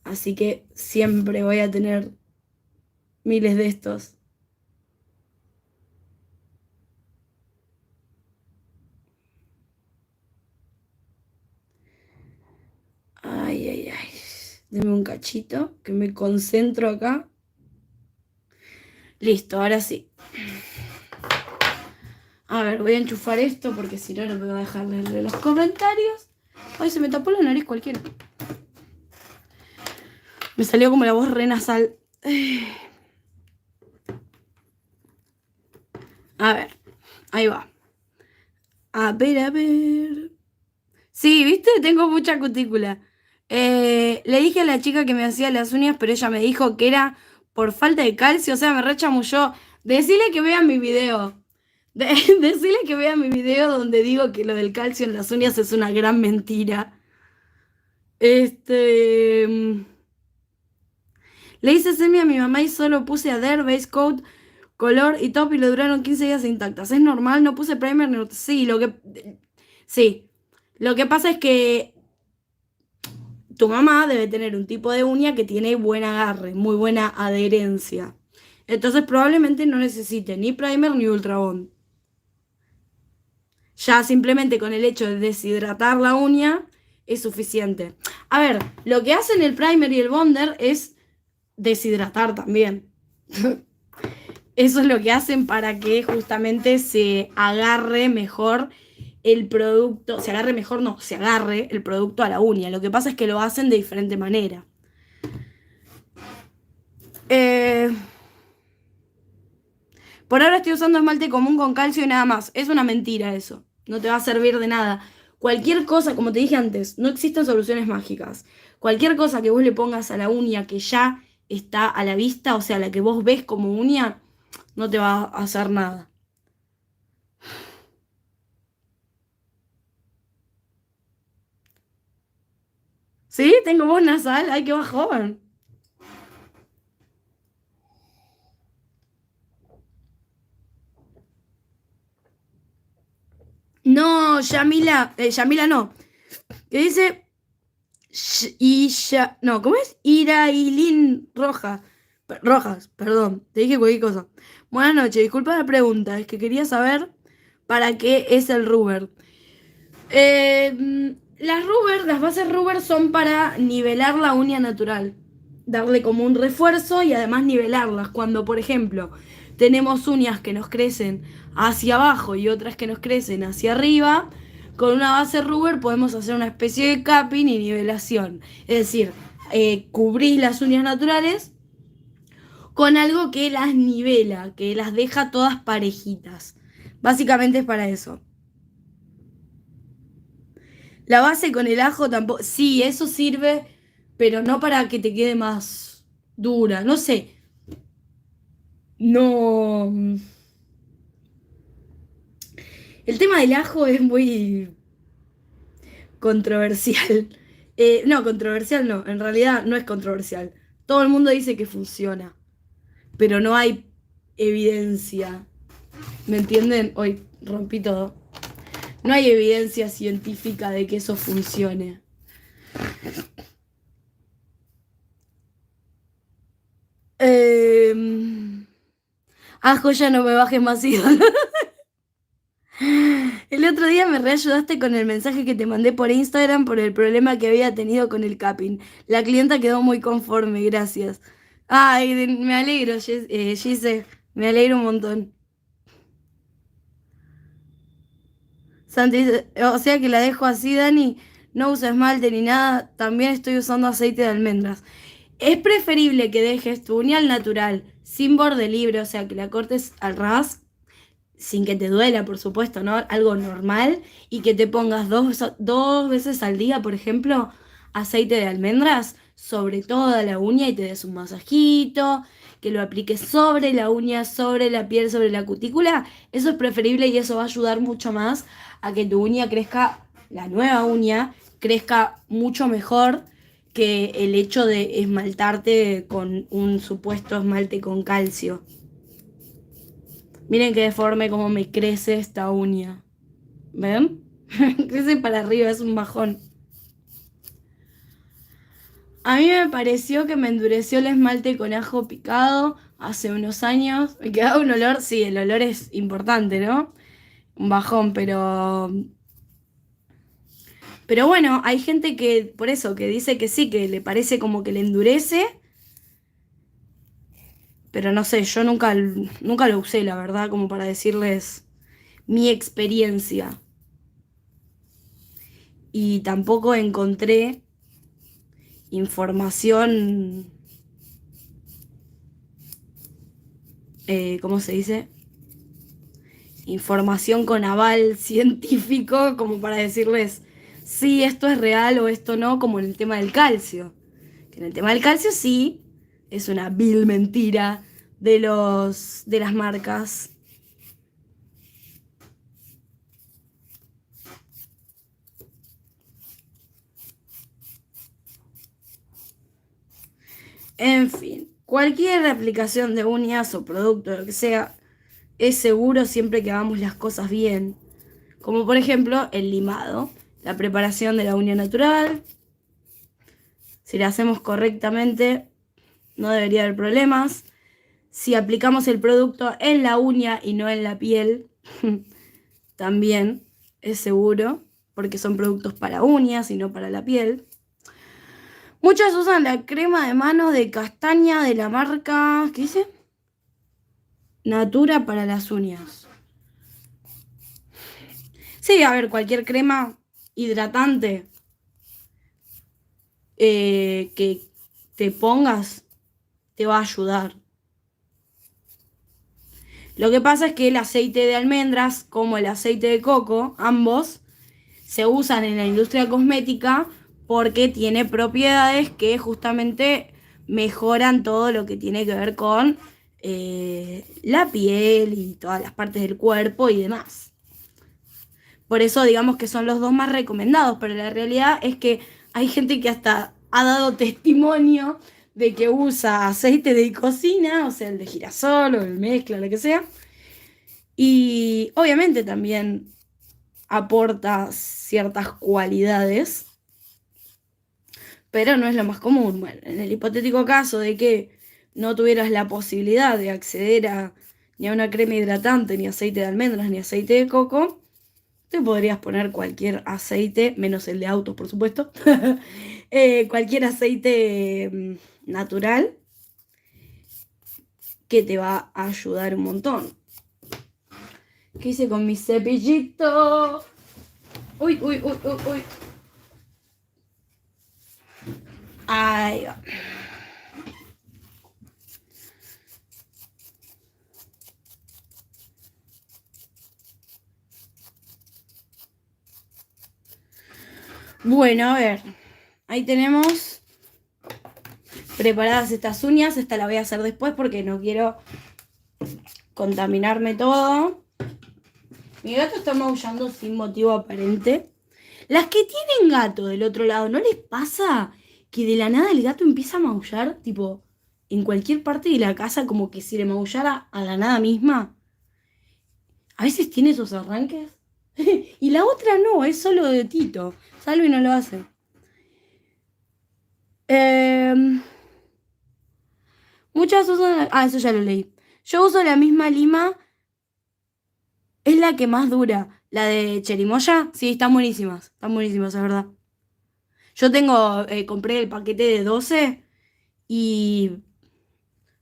Así que siempre voy a tener miles de estos. Ay, ay, ay. Deme un cachito, que me concentro acá. Listo, ahora sí. A ver, voy a enchufar esto porque si no, no me va a dejar leerle los comentarios. Ay, se me tapó la nariz cualquiera. Me salió como la voz re nasal. A ver, ahí va. A ver, a ver. Sí, ¿viste? Tengo mucha cutícula. Le dije a la chica que me hacía las uñas, pero ella me dijo que era por falta de calcio, o sea, me rechamulló. Decile que vean mi video. Decile que vean mi video donde digo que lo del calcio en las uñas es una gran mentira. Le hice semi a mi mamá y solo puse Adhere, Base Coat, color y top y le duraron 15 días intactas. ¿Es normal? No puse primer. Sí, sí. Lo que pasa es que tu mamá debe tener un tipo de uña que tiene buen agarre, muy buena adherencia. Entonces probablemente no necesite ni primer ni Ultra Bond. Ya simplemente con el hecho de deshidratar la uña es suficiente. A ver, lo que hacen el primer y el bonder es deshidratar también. Eso es lo que hacen para que justamente se agarre mejor el producto, se agarre mejor, no, se agarre el producto a la uña. Lo que pasa es que lo hacen de diferente manera. Por ahora estoy usando esmalte común con calcio y nada más. Es una mentira eso. No te va a servir de nada. Cualquier cosa, como te dije antes, no existen soluciones mágicas. Cualquier cosa que vos le pongas a la uña que ya está a la vista, o sea, la que vos ves como uña, no te va a hacer nada. ¿Sí? ¿Tengo voz nasal? ¡Ay, qué bajón! No, Yamila, Yamila no. ¿Qué dice? No, ¿cómo es? Irailín Rojas, perdón, te dije cualquier cosa. Buenas noches, disculpa la pregunta, es que quería saber para qué es el rubber. Las bases rubber son para nivelar la uña natural, darle como un refuerzo y además nivelarlas. Cuando, por ejemplo, tenemos uñas que nos crecen hacia abajo y otras que nos crecen hacia arriba, con una base rubber podemos hacer una especie de capping y nivelación. Es decir, cubrís las uñas naturales con algo que las nivela, que las deja todas parejitas. Básicamente es para eso. La base con el ajo tampoco. Sí, eso sirve, pero no para que te quede más dura. No sé. No. El tema del ajo es muy controversial. No, controversial no. En realidad no es controversial. Todo el mundo dice que funciona, pero no hay evidencia. ¿Me entienden? Hoy rompí todo. No hay evidencia científica de que eso funcione. Eh... Ajo, ya no me bajes más ídolo. El otro día me reayudaste con el mensaje que te mandé por Instagram por el problema que había tenido con el capping. La clienta quedó muy conforme, gracias. Ay, me alegro, Gise, me alegro un montón. Santi dice, o sea que la dejo así, Dani, no usa esmalte ni nada, también estoy usando aceite de almendras. Es preferible que dejes tu uña al natural, sin borde libre, o sea, que la cortes al ras sin que te duela, por supuesto, ¿no? Algo normal y que te pongas dos veces al día, por ejemplo, aceite de almendras sobre toda la uña y te des un masajito, que lo apliques sobre la uña, sobre la piel, sobre la cutícula. Eso es preferible y eso va a ayudar mucho más a que tu uña crezca, la nueva uña, crezca mucho mejor que el hecho de esmaltarte con un supuesto esmalte con calcio. Miren qué deforme como me crece esta uña. ¿Ven? Crece para arriba, es un bajón. A mí me pareció que me endureció el esmalte con ajo picado hace unos años. Me quedaba un olor, sí, el olor es importante, ¿no? Un bajón, pero... Pero bueno, hay gente que, por eso, que dice que sí, que le parece como que le endurece. Pero no sé, yo nunca lo usé, la verdad, como para decirles mi experiencia. Y tampoco encontré información, ¿cómo se dice? Información con aval científico como para decirles si esto es real o esto no, como en el tema del calcio. Que en el tema del calcio sí, es una vil mentira de las marcas. En fin, cualquier aplicación de uñas o producto, lo que sea, es seguro siempre que hagamos las cosas bien. Como por ejemplo el limado, la preparación de la uña natural, Si la hacemos correctamente, no debería haber problemas. Si aplicamos el producto en la uña y no en la piel, también es seguro, porque son productos para uñas y no para la piel. Muchas usan la crema de manos de castaña de la marca, ¿qué dice? Natura para las uñas. Sí, a ver, cualquier crema hidratante que te pongas te va a ayudar. Lo que pasa es que el aceite de almendras, como el aceite de coco, ambos se usan en la industria cosmética porque tiene propiedades que justamente mejoran todo lo que tiene que ver con la piel y todas las partes del cuerpo y demás. Por eso digamos que son los dos más recomendados, pero la realidad es que hay gente que hasta ha dado testimonio de que usa aceite de cocina, o sea, el de girasol o el mezcla, lo que sea, y obviamente también aporta ciertas cualidades, pero no es lo más común. Bueno, en el hipotético caso de que no tuvieras la posibilidad de acceder ni a una crema hidratante, ni aceite de almendras, ni aceite de coco, te podrías poner cualquier aceite, menos el de autos, por supuesto, cualquier aceite natural que te va a ayudar un montón. ¿Qué hice con mi cepillito? Uy, uy, uy, uy, uy. Ahí va. Bueno, a ver. Ahí tenemos preparadas estas uñas. Esta la voy a hacer después porque no quiero contaminarme todo. Mi gato está maullando sin motivo aparente. Las que tienen gato del otro lado, ¿no les pasa que de la nada el gato empieza a maullar? Tipo, en cualquier parte de la casa, como que si le maullara a la nada misma. A veces tiene esos arranques. Y la otra no, es solo de Tito. Salvi no lo hace. Muchas usan... Ah, eso ya lo leí. Yo uso la misma lima. Es la que más dura. La de Cherimoya, sí, están buenísimas. Están buenísimas, es verdad. Yo compré el paquete de 12 y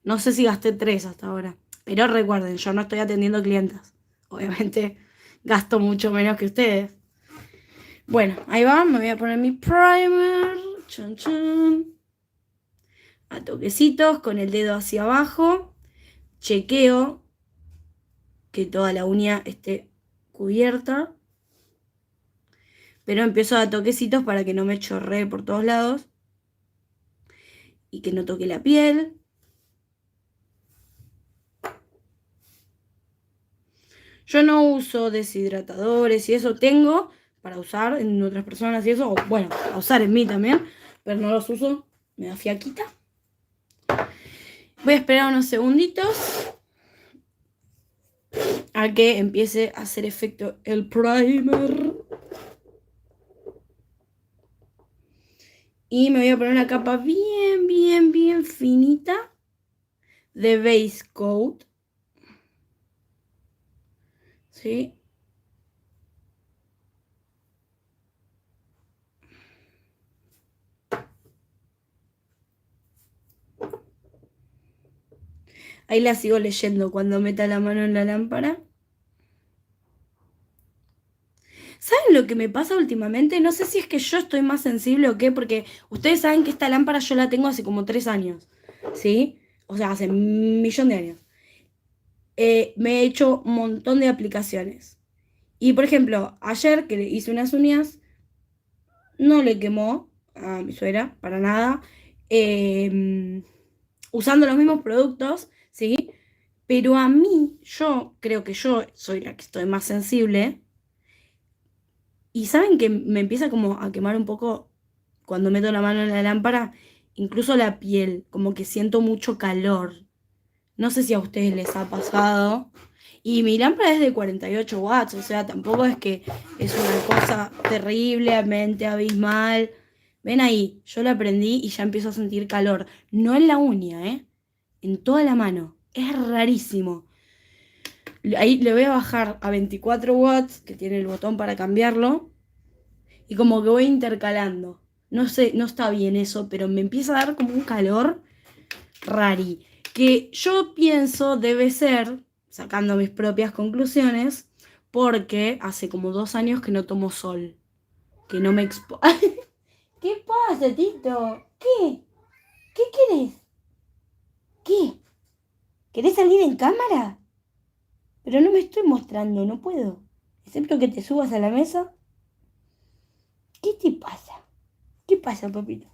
no sé si gasté 3 hasta ahora. Pero recuerden, yo no estoy atendiendo clientas. Obviamente gasto mucho menos que ustedes. Bueno, ahí va, me voy a poner mi primer. Chun, chun. A toquecitos, con el dedo hacia abajo. Chequeo que toda la uña esté cubierta. Pero empiezo a toquecitos para que no me chorree por todos lados. Y que no toque la piel. Yo no uso deshidratadores y eso tengo para usar en otras personas y eso. O, bueno, para usar en mí también. Pero no los uso. Me da fiaquita. Voy a esperar unos segunditos a que empiece a hacer efecto el primer. Y me voy a poner una capa bien, bien, bien finita de base coat. ¿Sí? Ahí la sigo leyendo cuando meta la mano en la lámpara. ¿Saben lo que me pasa últimamente? No sé si es que yo estoy más sensible o qué, porque ustedes saben que esta lámpara yo la tengo hace como 3 años, ¿sí? O sea, hace un millón de años. Me he hecho un montón de aplicaciones. Y por ejemplo, ayer que le hice unas uñas, no le quemó a mi suegra para nada. Usando los mismos productos, ¿sí? Pero a mí, yo creo que yo soy la que estoy más sensible. Y saben que me empieza como a quemar un poco cuando meto la mano en la lámpara, incluso la piel, como que siento mucho calor. No sé si a ustedes les ha pasado. Y mi lámpara es de 48 watts, o sea, tampoco es que es una cosa terriblemente abismal. Ven ahí, yo la prendí y ya empiezo a sentir calor. No en la uña, en toda la mano. Es rarísimo. Ahí le voy a bajar a 24 watts, que tiene el botón para cambiarlo. Y como que voy intercalando. No sé, no está bien eso, pero me empieza a dar como un calor rari. Que yo pienso debe ser, sacando mis propias conclusiones, porque hace como 2 años que no tomo sol. Que no me expo... ¿Qué pasa, Tito? ¿Qué? ¿Qué querés? ¿Qué? ¿Querés salir en cámara? Pero no me estoy mostrando, no puedo. Excepto que te subas a la mesa. ¿Qué te pasa? ¿Qué pasa, papito?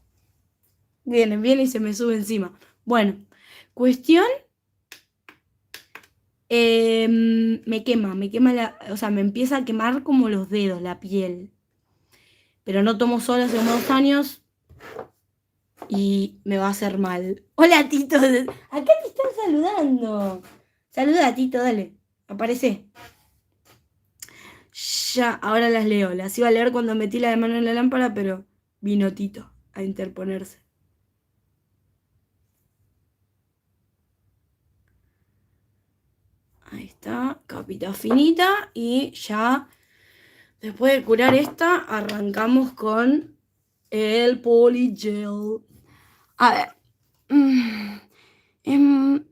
Viene y se me sube encima. Bueno, cuestión. Me quema o sea, me empieza a quemar como los dedos, la piel. Pero no tomo sol hace unos años y me va a hacer mal. Hola, Tito. Acá te están saludando. Saluda, Tito, dale. Aparece. Ya, ahora las leo. Las iba a leer cuando metí la de mano en la lámpara, pero vino Tito a interponerse. Ahí está, capita finita y ya después de curar esta arrancamos con el polygel. A ver. Em,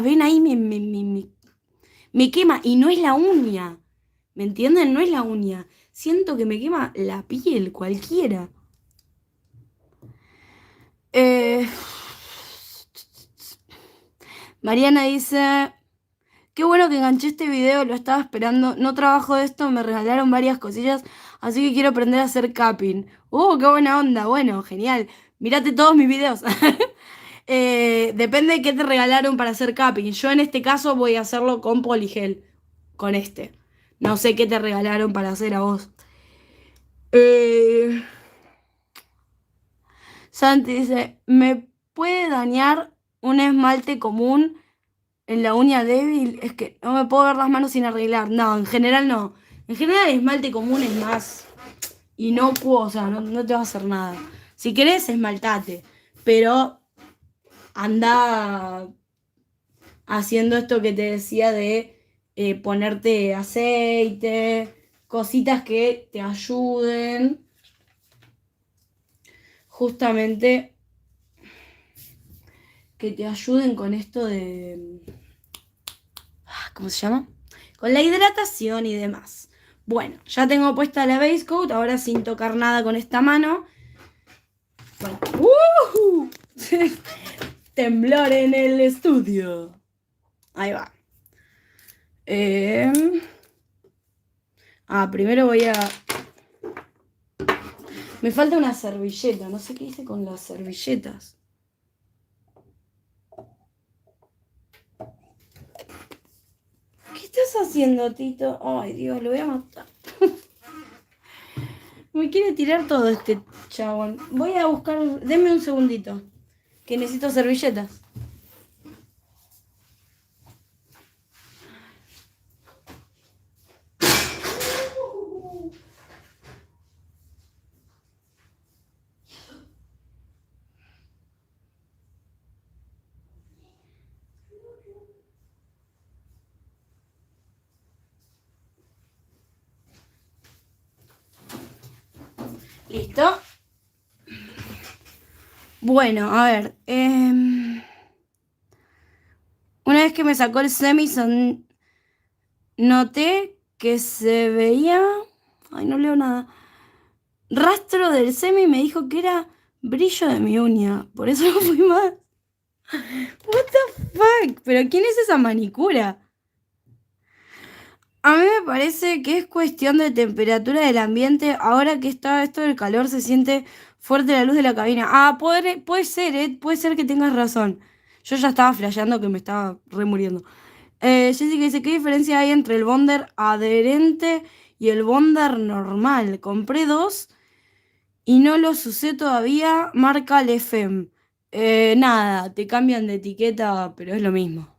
ven ahí, me quema y no es la uña. ¿Me entienden? No es la uña. Siento que me quema la piel, cualquiera. Mariana dice, qué bueno que enganché este video, lo estaba esperando. No trabajo de esto, me regalaron varias cosillas, así que quiero aprender a hacer capping. Qué buena onda! Bueno, genial. Mírate todos mis videos. Depende de qué te regalaron para hacer capping. Yo en este caso voy a hacerlo con poligel. Con este. No sé qué te regalaron para hacer a vos. Eh, Santi dice, ¿me puede dañar un esmalte común en la uña débil? Es que no me puedo ver las manos sin arreglar. No, en general no. En general el esmalte común es más inocuo, o sea, no te va a hacer nada. Si querés, esmaltate. Pero anda haciendo esto que te decía de ponerte aceite, cositas que te ayuden justamente, que te ayuden con esto de, ¿cómo se llama? Con la hidratación y demás. Bueno, ya tengo puesta la base coat, ahora sin tocar nada con esta mano. Bueno, temblor en el estudio. Ahí va. Primero voy a... Me falta una servilleta, no sé qué hice con las servilletas. ¿Qué estás haciendo, Tito? Ay, Dios, lo voy a matar. Me quiere tirar todo este chabón. Voy a buscar... Denme un segundito, que necesito servilletas. ¿Listo? Bueno, a ver. Una vez que me sacó el semi, noté que se veía... Ay, no leo nada. Rastro del semi me dijo que era brillo de mi uña. Por eso no fui más. What the fuck? ¿Pero quién es esa manicura? A mí me parece que es cuestión de temperatura del ambiente. Ahora que está esto del calor, se siente fuerte la luz de la cabina. Puede ser, puede ser que tengas razón. Yo ya estaba flasheando que me estaba re muriendo. Jessica dice, ¿qué diferencia hay entre el bonder adherente y el bonder normal? Compré dos y no los usé todavía. Marca Lefem. Nada, te cambian de etiqueta, pero es lo mismo.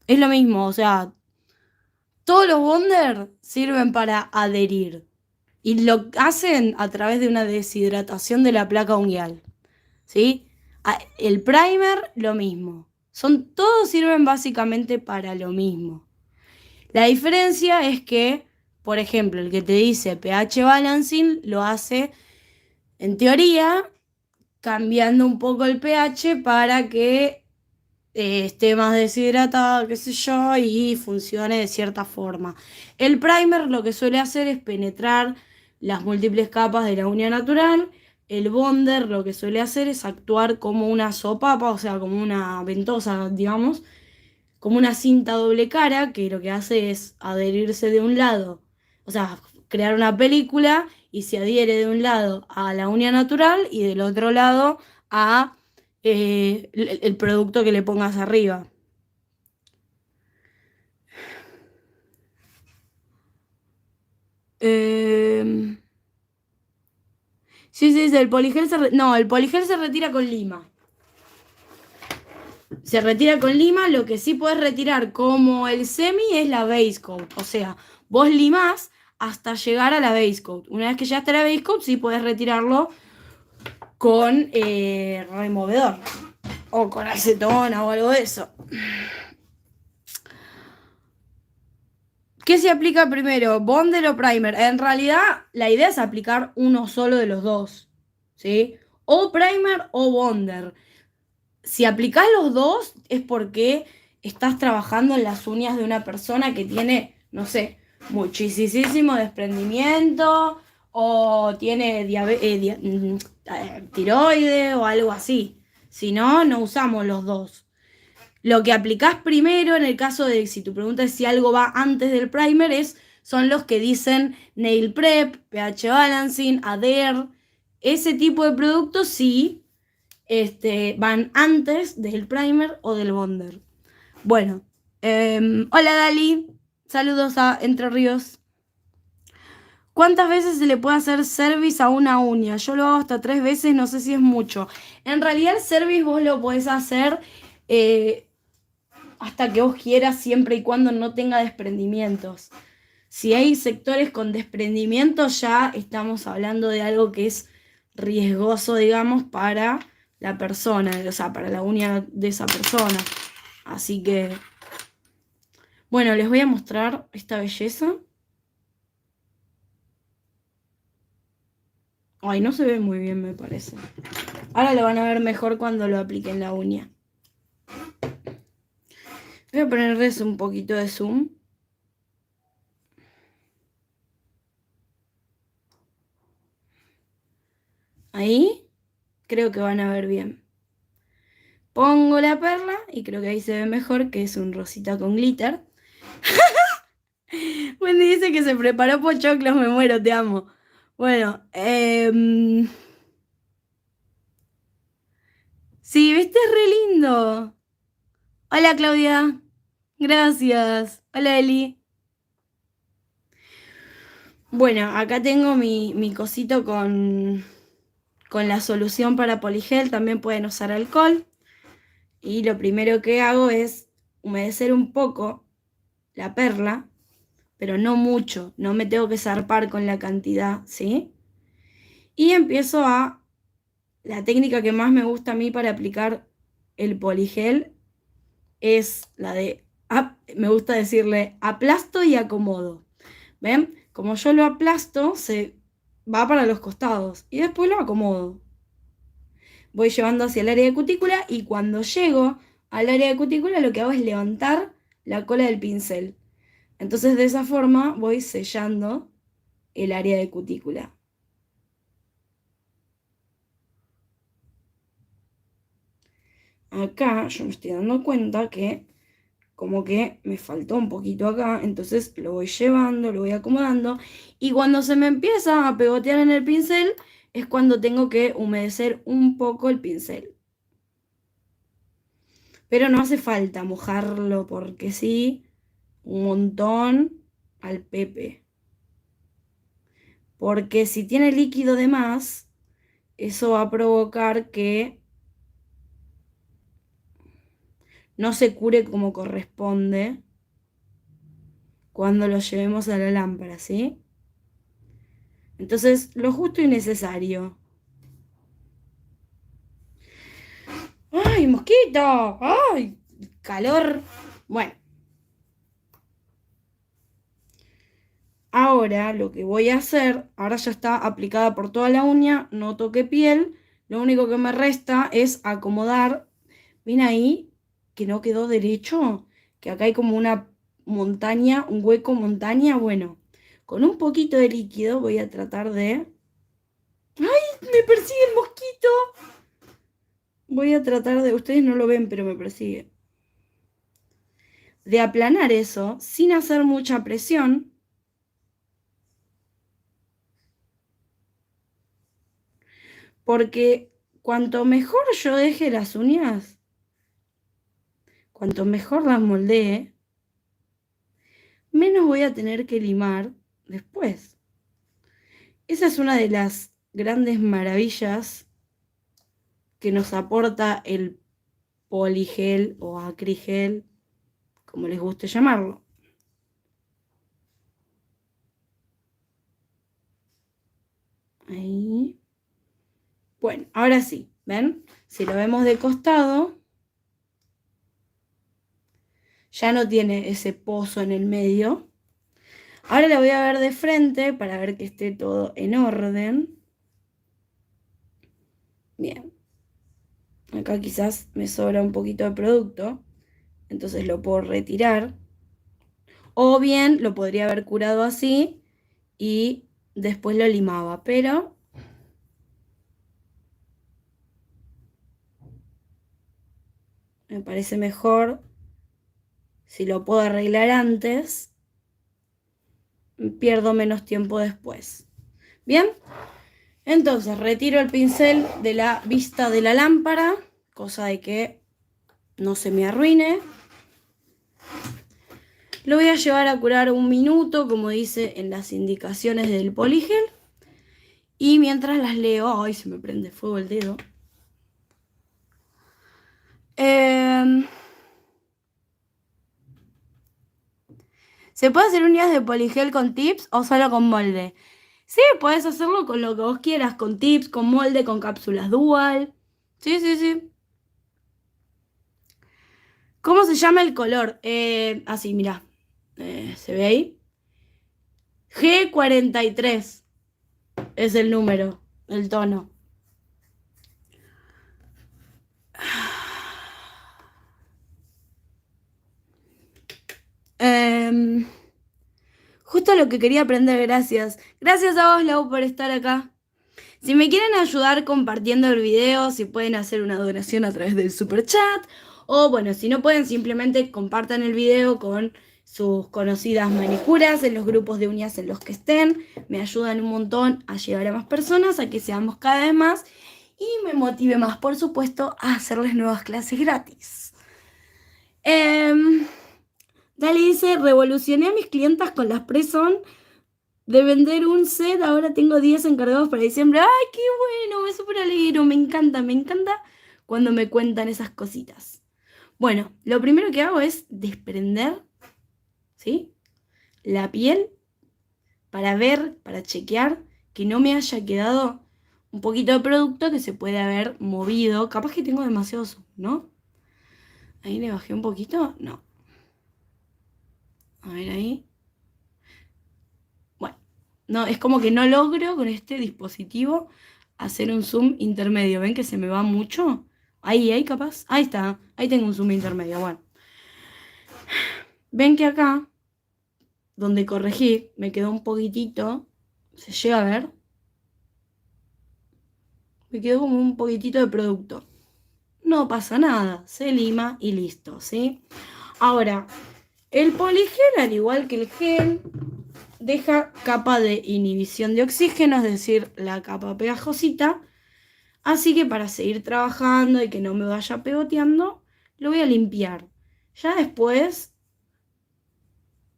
Es lo mismo, o sea, todos los bonder sirven para adherir. Y lo hacen a través de una deshidratación de la placa unguial, ¿sí? El primer, lo mismo. Todos sirven básicamente para lo mismo. La diferencia es que, por ejemplo, el que te dice pH balancing lo hace, en teoría, cambiando un poco el pH para que esté más deshidratado, qué sé yo, y funcione de cierta forma. El primer lo que suele hacer es penetrar las múltiples capas de la uña natural. El bonder lo que suele hacer es actuar como una sopapa, o sea, como una ventosa, digamos, como una cinta doble cara, que lo que hace es adherirse de un lado, o sea, crear una película y se adhiere de un lado a la uña natural y del otro lado a el producto que le pongas arriba. Eh, sí, sí, sí, el poligel no, el poligel se retira con lima. Se retira con lima, lo que sí puedes retirar como el semi es la base coat. O sea, vos limás hasta llegar a la base coat. Una vez que llegaste a la base coat, sí puedes retirarlo con removedor. O con acetona o algo de eso. ¿Qué se aplica primero? ¿Bonder o primer? En realidad, la idea es aplicar uno solo de los dos. ¿Sí? O primer o bonder. Si aplicás los dos es porque estás trabajando en las uñas de una persona que tiene, no sé, muchísimo desprendimiento o tiene tiroide o algo así. Si no, no usamos los dos. Lo que aplicás primero, en el caso de si tu pregunta es si algo va antes del primer, son los que dicen Nail Prep, pH Balancing, Adhere. Ese tipo de productos sí van antes del primer o del bonder. Bueno, hola Dali, saludos a Entre Ríos. ¿Cuántas veces se le puede hacer service a una uña? Yo lo hago hasta 3 veces, no sé si es mucho. En realidad el service vos lo podés hacer hasta que vos quieras, siempre y cuando no tenga desprendimientos. Si hay sectores con desprendimiento, ya estamos hablando de algo que es riesgoso, digamos, para la persona, o sea, para la uña de esa persona. Así que, bueno, les voy a mostrar esta belleza. Ay, no se ve muy bien, me parece. Ahora lo van a ver mejor cuando lo apliquen la uña. Voy a ponerles un poquito de zoom. Ahí, creo que van a ver bien. Pongo la perla y creo que ahí se ve mejor, que es un rosita con glitter. Wendy dice que se preparó pochoclos, me muero, te amo. Bueno, sí, viste, es re lindo. Hola Claudia, gracias. Hola Eli. Bueno, acá tengo mi cosito con la solución para poligel, también pueden usar alcohol. Y lo primero que hago es humedecer un poco la perla, pero no mucho, no me tengo que zarpar con la cantidad, ¿sí? Y empiezo la técnica que más me gusta a mí para aplicar el poligel es la de, me gusta decirle, aplasto y acomodo. ¿Ven? Como yo lo aplasto, se va para los costados y después lo acomodo. Voy llevando hacia el área de cutícula y cuando llego al área de cutícula lo que hago es levantar la cola del pincel. Entonces de esa forma voy sellando el área de cutícula. Acá yo me estoy dando cuenta que como que me faltó un poquito acá, entonces lo voy llevando, lo voy acomodando y cuando se me empieza a pegotear en el pincel es cuando tengo que humedecer un poco el pincel. Pero no hace falta mojarlo porque sí, un montón al pepe. Porque si tiene líquido de más, eso va a provocar que no se cure como corresponde cuando lo llevemos a la lámpara, ¿sí? Entonces, lo justo y necesario. ¡Ay, mosquito! ¡Ay, calor! Bueno, ahora lo que voy a hacer, ahora ya está aplicada por toda la uña, no toqué piel, lo único que me resta es acomodar. ¿Ven ahí que no quedó derecho? Que acá hay como una montaña, un hueco montaña. Bueno, con un poquito de líquido voy a tratar de... ¡Ay, me persigue el mosquito! Voy a tratar de... Ustedes no lo ven, pero me persigue. De aplanar eso sin hacer mucha presión. Porque cuanto mejor yo deje las uñas, cuanto mejor las moldee, menos voy a tener que limar después. Esa es una de las grandes maravillas que nos aporta el poligel o acrigel, como les guste llamarlo. Ahí. Bueno, ahora sí, ¿ven? Si lo vemos de costado, ya no tiene ese pozo en el medio. Ahora la voy a ver de frente para ver que esté todo en orden. Bien. Acá quizás me sobra un poquito de producto, entonces lo puedo retirar. O bien lo podría haber curado así y después lo limaba, pero me parece mejor si lo puedo arreglar antes, pierdo menos tiempo después. Bien, entonces retiro el pincel de la vista de la lámpara, cosa de que no se me arruine. Lo voy a llevar a curar 1 minuto, como dice en las indicaciones del poligel. Y mientras las leo, ay, se me prende fuego el dedo. ¿Se puede hacer uñas de poligel con tips o solo con molde? Sí, puedes hacerlo con lo que vos quieras, con tips, con molde, con cápsulas dual. Sí, sí, sí. ¿Cómo se llama el color? Así, mira. ¿Se ve ahí? G43 es el número, el tono. Justo lo que quería aprender, gracias. Gracias a vos, Lau, por estar acá. Si me quieren ayudar compartiendo el video, si pueden hacer una donación a través del super chat. O bueno, si no pueden, simplemente compartan el video con sus conocidas manicuras en los grupos de uñas en los que estén. Me ayudan un montón a llegar a más personas, a que seamos cada vez más. Y me motive más, por supuesto, a hacerles nuevas clases gratis. Dale dice, revolucioné a mis clientas con las press-on de vender un set, ahora tengo 10 encargados para diciembre. ¡Ay, qué bueno! Me súper alegro, me encanta cuando me cuentan esas cositas. Bueno, lo primero que hago es desprender, ¿sí? La piel para ver, para chequear que no me haya quedado un poquito de producto que se puede haber movido. Capaz que tengo demasiado zoom, ¿no? Ahí le bajé un poquito, no. A ver ahí. Bueno, no, es como que no logro con este dispositivo hacer un zoom intermedio. ¿Ven que se me va mucho? Ahí capaz. Ahí está. Ahí tengo un zoom intermedio. Bueno. Ven que acá, donde corregí, me quedó un poquitito. ¿Se llega a ver? Me quedó como un poquitito de producto. No pasa nada. Se lima y listo, ¿sí? Ahora, el poligel, al igual que el gel, deja capa de inhibición de oxígeno, es decir, la capa pegajosita. Así que para seguir trabajando y que no me vaya pegoteando, lo voy a limpiar. Ya después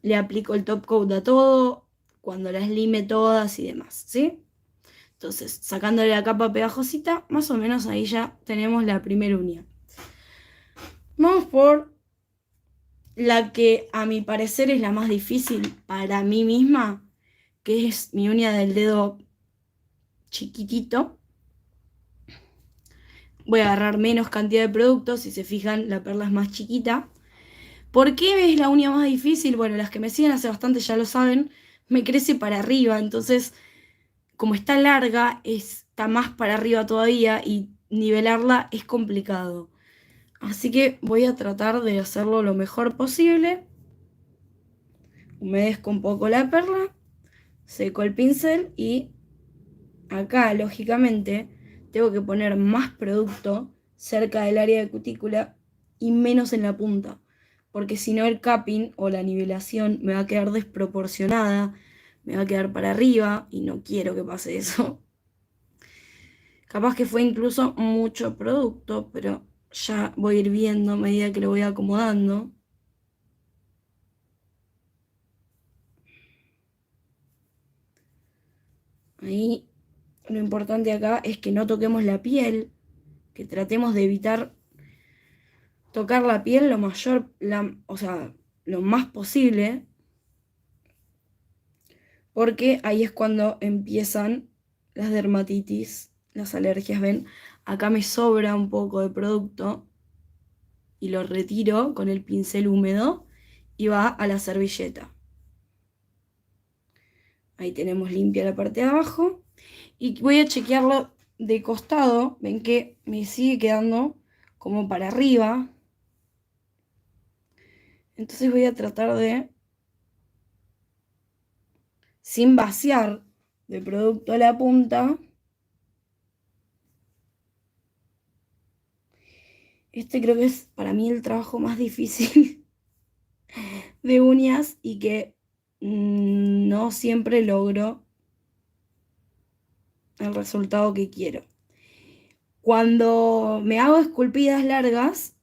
le aplico el top coat a todo, cuando las lime todas y demás, ¿sí? Entonces, sacándole la capa pegajosita, más o menos ahí ya tenemos la primera uña. Vamos por la que a mi parecer es la más difícil para mí misma, que es mi uña del dedo chiquitito. Voy a agarrar menos cantidad de productos. Si se fijan, la perla es más chiquita. ¿Por qué es la uña más difícil? Bueno, las que me siguen hace bastante ya lo saben. Me crece para arriba, entonces como está larga, está más para arriba todavía y nivelarla es complicado. Así que voy a tratar de hacerlo lo mejor posible. Humedezco un poco la perla, seco el pincel y acá, lógicamente, tengo que poner más producto cerca del área de cutícula y menos en la punta, porque si no el capping o la nivelación me va a quedar desproporcionada, me va a quedar para arriba y no quiero que pase eso. Capaz que fue incluso mucho producto, pero ya voy a ir viendo a medida que lo voy acomodando. Ahí lo importante acá es que no toquemos la piel, que tratemos de evitar tocar la piel lo mayor, o sea, lo más posible, porque ahí es cuando empiezan las dermatitis, las alergias. Ven, acá me sobra un poco de producto y lo retiro con el pincel húmedo y va a la servilleta. Ahí tenemos limpia la parte de abajo y voy a chequearlo de costado. Ven que me sigue quedando como para arriba. Entonces voy a tratar de, sin vaciar de producto a la punta, este creo que es para mí el trabajo más difícil de uñas y que no siempre logro el resultado que quiero. Cuando me hago esculpidas largas,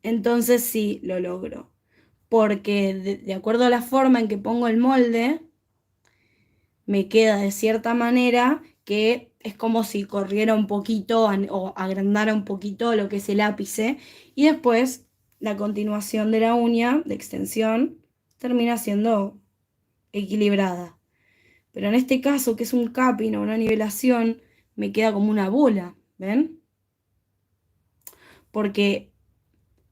entonces sí lo logro. Porque de acuerdo a la forma en que pongo el molde, me queda de cierta manera que es como si corriera un poquito o agrandara un poquito lo que es el ápice y después la continuación de la uña de extensión termina siendo equilibrada. Pero en este caso, que es un capping o una nivelación, me queda como una bola, ¿ven? Porque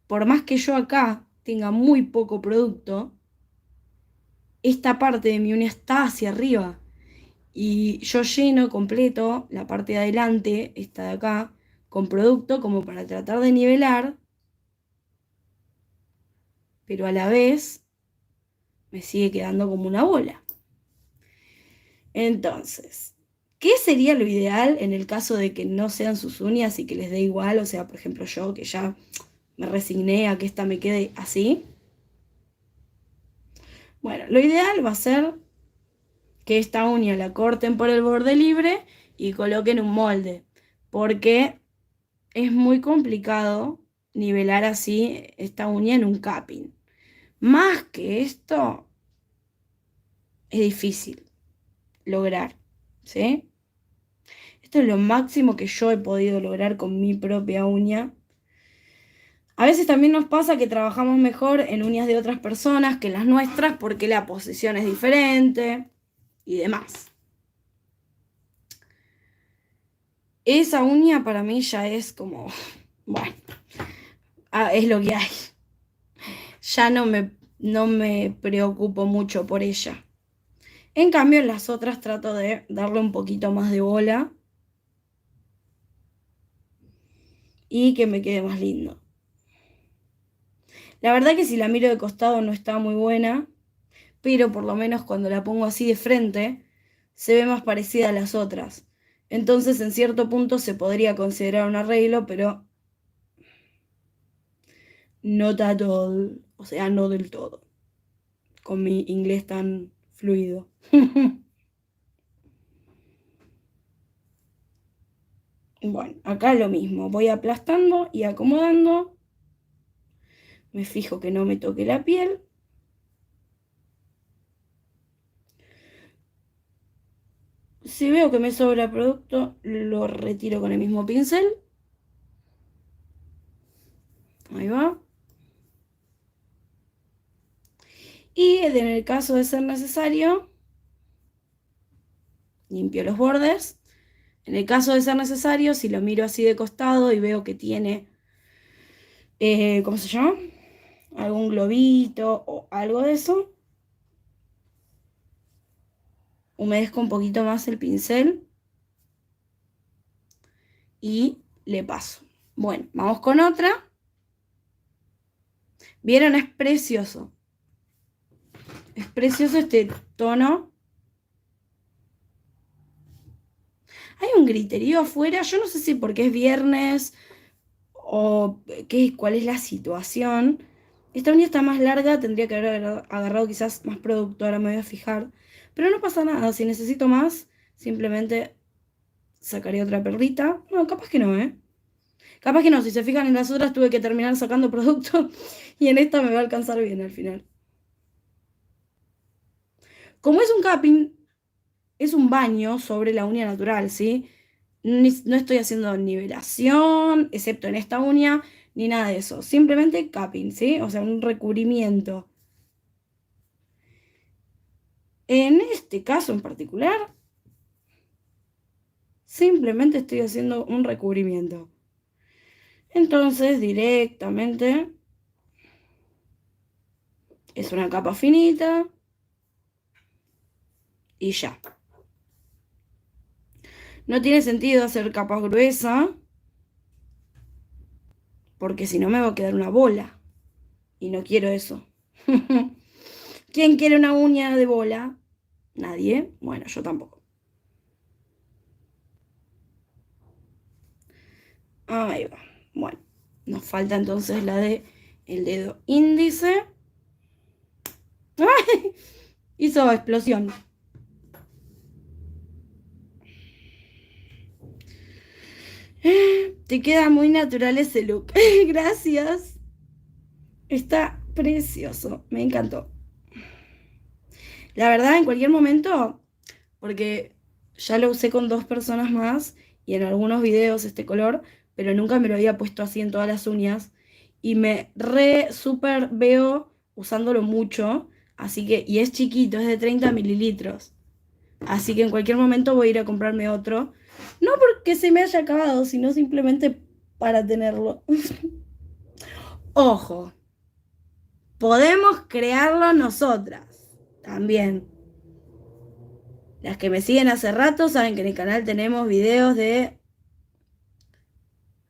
por más que yo acá tenga muy poco producto, esta parte de mi uña está hacia arriba. Y yo lleno completo la parte de adelante, esta de acá, con producto como para tratar de nivelar, pero a la vez me sigue quedando como una bola. Entonces, ¿qué sería lo ideal en el caso de que no sean sus uñas y que les dé igual? O sea, por ejemplo, yo que ya me resigné a que esta me quede así. Bueno, lo ideal va a ser que esta uña la corten por el borde libre y coloquen un molde, porque es muy complicado nivelar así esta uña en un capping. Más que esto, es difícil lograr, ¿sí? Esto es lo máximo que yo he podido lograr con mi propia uña. A veces también nos pasa que trabajamos mejor en uñas de otras personas que las nuestras porque la posición es diferente y demás. Esa uña para mí ya es como, bueno, es lo que hay. Ya no me preocupo mucho por ella. En cambio, en las otras trato de darle un poquito más de bola y que me quede más lindo. La verdad que si la miro de costado no está muy buena, pero por lo menos cuando la pongo así de frente, se ve más parecida a las otras. Entonces, en cierto punto se podría considerar un arreglo, pero no tanto, o sea, no del todo, con mi inglés tan fluido. Bueno, acá lo mismo, voy aplastando y acomodando. Me fijo que no me toque la piel. Si veo que me sobra producto, lo retiro con el mismo pincel. Ahí va. Y en el caso de ser necesario, limpio los bordes. En el caso de ser necesario, si lo miro así de costado y veo que tiene, ¿cómo se llama? Algún globito o algo de eso, humedezco un poquito más el pincel y le paso. Bueno, vamos con otra. ¿Vieron? Es precioso. Es precioso este tono. Hay un griterío afuera. Yo no sé si porque es viernes o cuál es la situación. Esta uña está más larga. Tendría que haber agarrado quizás más producto. Ahora me voy a fijar. Pero no pasa nada. Si necesito más, simplemente sacaré otra perrita. No, capaz que no, ¿eh? Capaz que no. Si se fijan en las otras tuve que terminar sacando producto. Y en esta me va a alcanzar bien al final. Como es un capping, es un baño sobre la uña natural, ¿sí? No estoy haciendo nivelación, excepto en esta uña, ni nada de eso. Simplemente capping, ¿sí? O sea, un recubrimiento. En este caso en particular, simplemente estoy haciendo un recubrimiento. Entonces, directamente, es una capa finita y ya. No tiene sentido hacer capas gruesas, porque si no me va a quedar una bola. Y no quiero eso. ¿Quién quiere una uña de bola? Nadie. Bueno, yo tampoco. Ahí va. Bueno, nos falta entonces la de el dedo índice. ¡Ay! Hizo explosión. Te queda muy natural ese look. Gracias. Está precioso. Me encantó. La verdad, en cualquier momento, porque ya lo usé con 2 personas más y en algunos videos este color, pero nunca me lo había puesto así en todas las uñas. Y me re súper veo usándolo mucho. Así que, y es chiquito, es de 30 mililitros. Así que en cualquier momento voy a ir a comprarme otro. No porque se me haya acabado, sino simplemente para tenerlo. Ojo, podemos crearlo nosotras también. Las que me siguen hace rato saben que en el canal tenemos videos de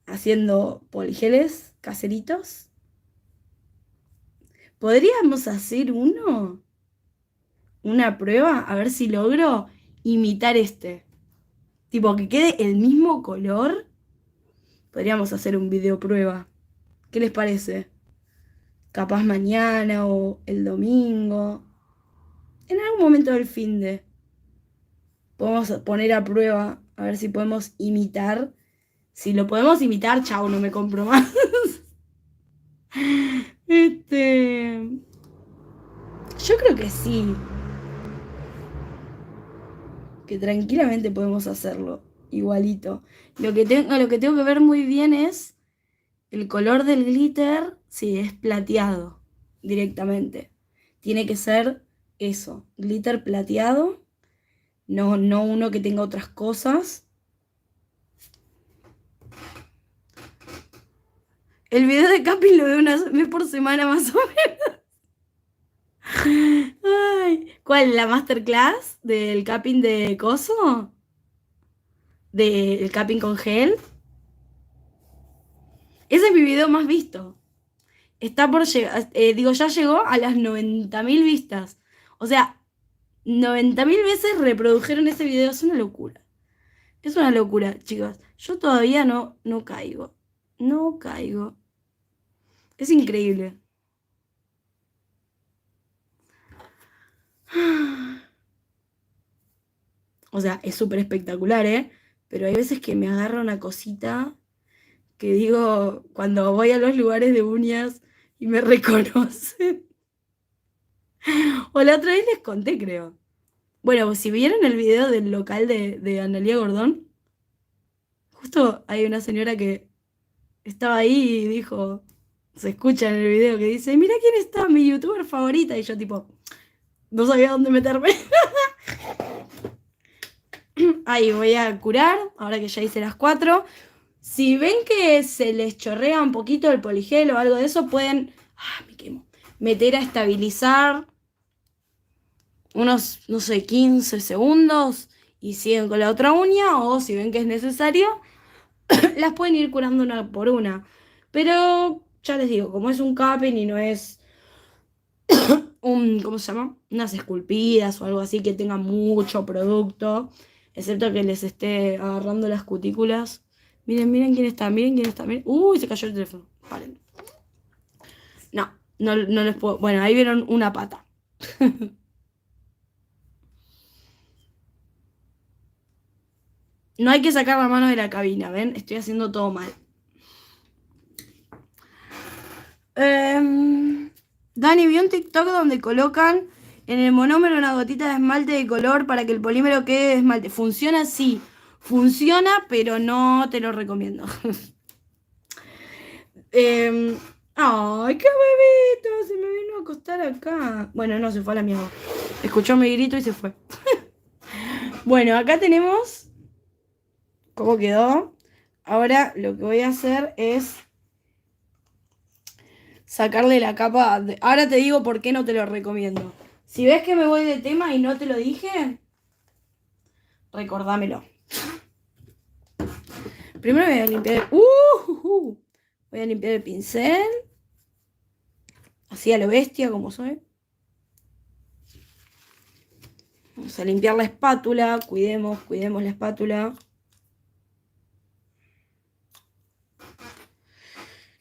haciendo poligeles caseritos. ¿Podríamos hacer una prueba? A ver si logro imitar este. Tipo, que quede el mismo color. Podríamos hacer un video prueba. ¿Qué les parece? Capaz mañana o el domingo. En algún momento del finde. Podemos poner a prueba. A ver si podemos imitar. Si lo podemos imitar, chau, no me compro más. Yo creo que sí. Que tranquilamente podemos hacerlo. Igualito. Lo que tengo que ver muy bien es el color del glitter. Si es plateado directamente. Tiene que ser eso. Glitter plateado. No, no uno que tenga otras cosas. El video de Capi lo veo una vez por semana más o menos. Ay, ¿cuál? ¿La masterclass del capping de coso? ¿Del capping con gel? Ese es mi video más visto. Está por llegar, ya llegó a las 90.000 vistas. O sea, 90.000 veces reprodujeron ese video. Es una locura. Es una locura, chicos. Yo todavía no caigo. No caigo. Es increíble. O sea, es súper espectacular, ¿eh? Pero hay veces que me agarra una cosita que digo, cuando voy a los lugares de uñas y me reconocen. O la otra vez les conté, creo. Bueno, si vieron el video del local de Analía Gordón, justo hay una señora que estaba ahí y dijo, se escucha en el video que dice, mira quién está, mi youtuber favorita. Y yo tipo, no sabía dónde meterme. Ahí voy a curar, ahora que ya hice las 4. Si ven que se les chorrea un poquito el poligel o algo de eso, pueden, me quemo, meter a estabilizar unos, no sé, 15 segundos y siguen con la otra uña, o si ven que es necesario, las pueden ir curando una por una. Pero ya les digo, como es un cupping y no es ¿cómo se llama? Unas esculpidas o algo así que tengan mucho producto, excepto que les esté agarrando las cutículas. Miren, miren quién está, miren quién está. Miren. Uy, se cayó el teléfono. Paren. No, no les puedo. Bueno, ahí vieron una pata. No hay que sacar la mano de la cabina, ¿ven? Estoy haciendo todo mal. Dani, vi un TikTok donde colocan en el monómero una gotita de esmalte de color para que el polímero quede de esmalte. Funciona, sí. Funciona, pero no te lo recomiendo. Ay, qué bebito, se me vino a acostar acá. Bueno, no, se fue a la mierda. Escuchó mi grito y se fue. Bueno, acá tenemos cómo quedó. Ahora lo que voy a hacer es sacarle la capa. Ahora te digo por qué no te lo recomiendo. Si ves que me voy de tema y no te lo dije, recordámelo. Primero voy a limpiar. Voy a limpiar el pincel. Así a lo bestia como soy. Vamos a limpiar la espátula. Cuidemos la espátula.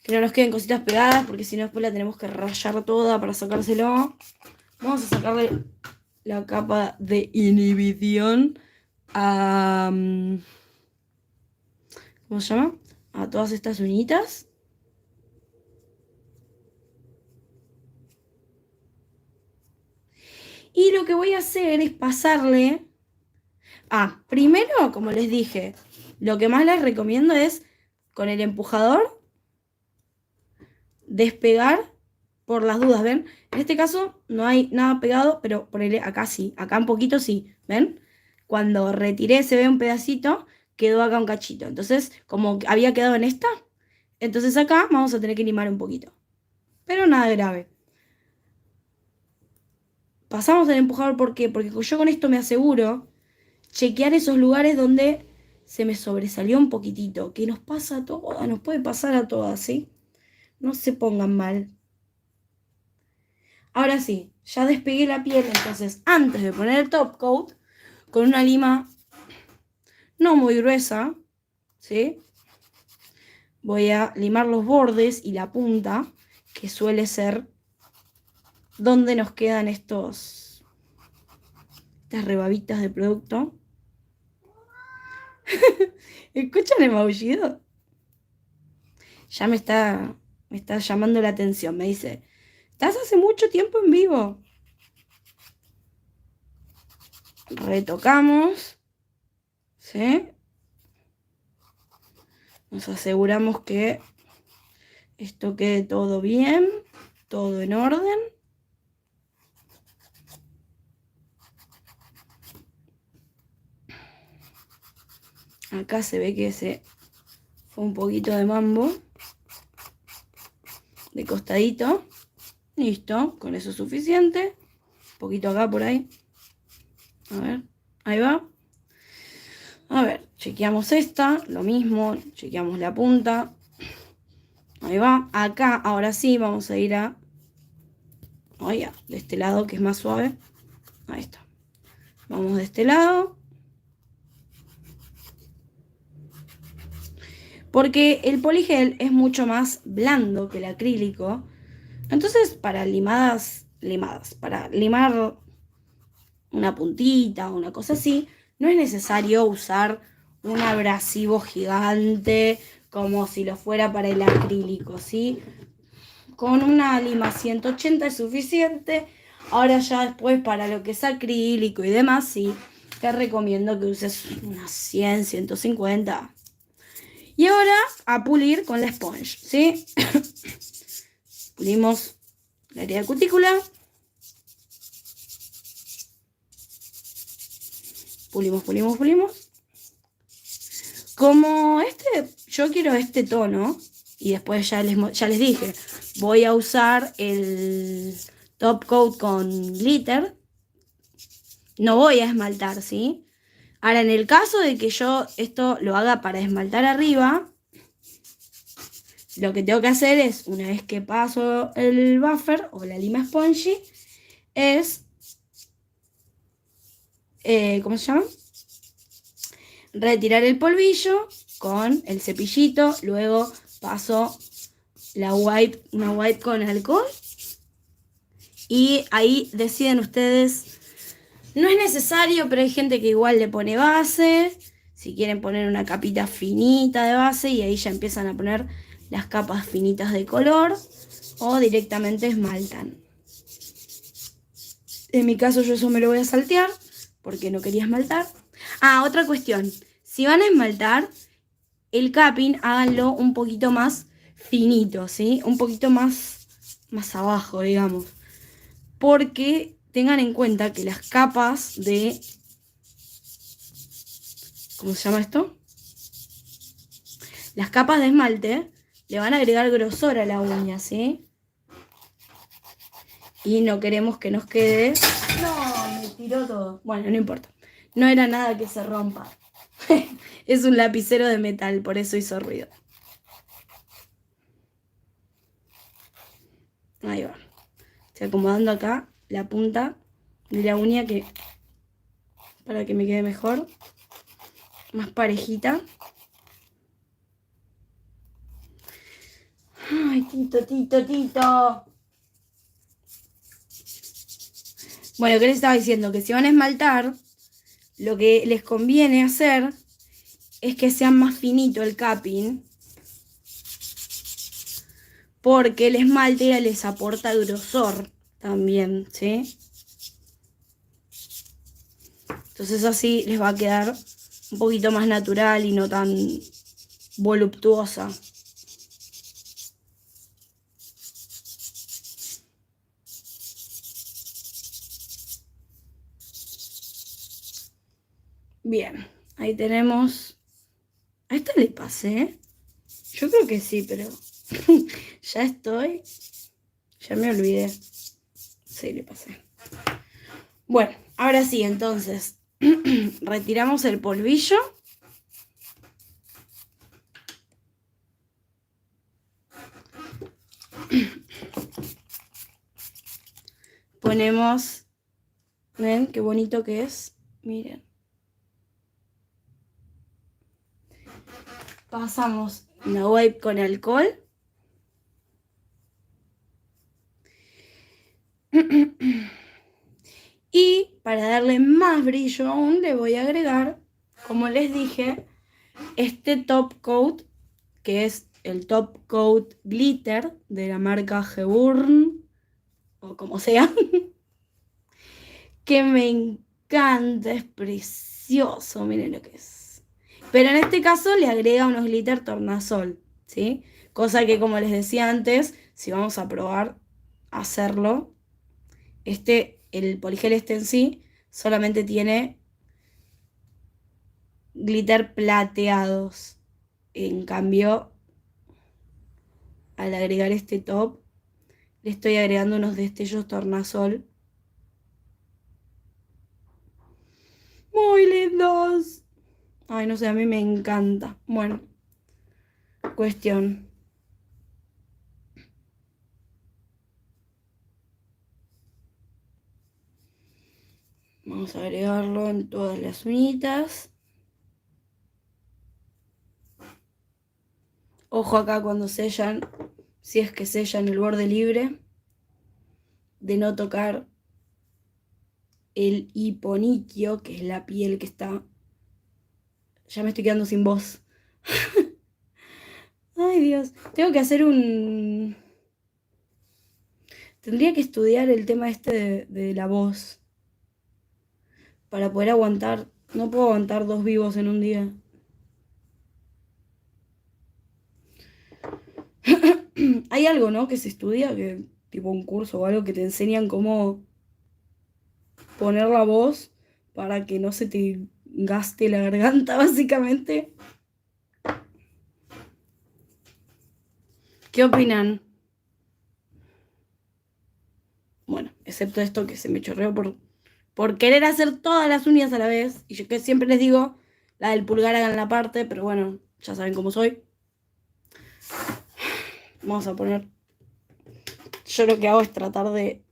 Que no nos queden cositas pegadas, porque si no después la tenemos que rayar toda para sacárselo. Vamos a sacarle la capa de inhibición a... ¿cómo se llama? A todas estas uñitas. Y lo que voy a hacer es pasarle... primero, como les dije, lo que más les recomiendo es con el empujador despegar por las dudas, ¿ven? En este caso no hay nada pegado, pero ponele acá sí, acá un poquito sí, ¿ven? Cuando retiré se ve un pedacito, quedó acá un cachito. Entonces, como había quedado en esta, entonces acá vamos a tener que limar un poquito. Pero nada grave. Pasamos el empujador, ¿por qué? Porque yo con esto me aseguro chequear esos lugares donde se me sobresalió un poquitito, que nos pasa a todas, nos puede pasar a todas, ¿sí? No se pongan mal. Ahora sí, ya despegué la piel, entonces antes de poner el top coat, con una lima no muy gruesa, ¿sí? Voy a limar los bordes y la punta, que suele ser donde nos quedan estas rebabitas de producto. ¿Escuchan el maullido? Ya me está llamando la atención, me dice, estás hace mucho tiempo en vivo. Retocamos, ¿sí? Nos aseguramos que esto quede todo bien, todo en orden. Acá se ve que se fue un poquito de mambo, de costadito. Listo, con eso es suficiente. Un poquito acá por ahí. A ver, ahí va. A ver, chequeamos esta, lo mismo, chequeamos la punta. Ahí va. Acá, ahora sí, vamos a ir a... de este lado que es más suave. Ahí está. Vamos de este lado. Porque el poligel es mucho más blando que el acrílico. Entonces, para para limar una puntita o una cosa así, no es necesario usar un abrasivo gigante como si lo fuera para el acrílico, ¿sí? Con una lima 180 es suficiente. Ahora ya después para lo que es acrílico y demás, sí, te recomiendo que uses unas 100, 150. Y ahora a pulir con la sponge, ¿sí? Pulimos la área de cutícula. Pulimos, pulimos, pulimos. Como yo quiero este tono, y después ya les dije, voy a usar el top coat con glitter. No voy a esmaltar, ¿sí? Ahora, en el caso de que yo esto lo haga para esmaltar arriba, lo que tengo que hacer es, una vez que paso el buffer o la lima spongy, es, ¿cómo se llama? Retirar el polvillo con el cepillito, luego paso una wipe con alcohol y ahí deciden ustedes. No es necesario, pero hay gente que igual le pone base, si quieren poner una capita finita de base y ahí ya empiezan a poner las capas finitas de color o directamente esmaltan. En mi caso yo eso me lo voy a saltear porque no quería esmaltar. Otra cuestión, si van a esmaltar, el capping háganlo un poquito más finito, ¿sí? Un poquito más abajo, digamos. Porque tengan en cuenta que las capas de... ¿Cómo se llama esto? Las capas de esmalte le van a agregar grosor a la uña, ¿sí? Y no queremos que nos quede... No, me tiró todo. Bueno, no importa. No era nada que se rompa. Es un lapicero de metal, por eso hizo ruido. Ahí va. Estoy acomodando acá la punta de la uña para que me quede mejor. Más parejita. Ay, Tito. Bueno, ¿qué les estaba diciendo? Que si van a esmaltar, lo que les conviene hacer es que sea más finito el capping, porque el esmalte les aporta grosor también, ¿sí? Entonces así les va a quedar un poquito más natural y no tan voluptuosa. Bien, ahí tenemos... ¿A esta le pasé? Yo creo que sí, pero ya me olvidé. Sí, le pasé. Bueno, ahora sí, entonces, retiramos el polvillo. Ponemos, ¿ven qué bonito que es? Miren. Pasamos una wipe con alcohol. Y para darle más brillo aún le voy a agregar, como les dije, este top coat, que es el top coat glitter de la marca Geburn, o como sea, que me encanta, es precioso, miren lo que es. Pero en este caso le agrega unos glitter tornasol, ¿sí? Cosa que, como les decía antes, si vamos a probar hacerlo, el poligel en sí solamente tiene glitter plateados. En cambio, al agregar este top, le estoy agregando unos destellos tornasol muy lindos. Ay, no sé, a mí me encanta. Bueno, cuestión. Vamos a agregarlo en todas las uñitas. Ojo acá cuando sellan, si es que sellan el borde libre, de no tocar el hiponiquio, que es la piel que está... Ya me estoy quedando sin voz. Ay, Dios. Tengo que hacer un... Tendría que estudiar el tema de la voz. Para poder aguantar. No puedo aguantar 2 vivos en un día. Hay algo, ¿no? Que se estudia, tipo un curso o algo que te enseñan cómo poner la voz para que no se te gaste la garganta, básicamente. ¿Qué opinan? Bueno, excepto esto que se me chorreó por querer hacer todas las uñas a la vez. Y yo que siempre les digo, la del pulgar hagan la parte, pero bueno, ya saben cómo soy. Vamos a poner... Yo lo que hago es tratar de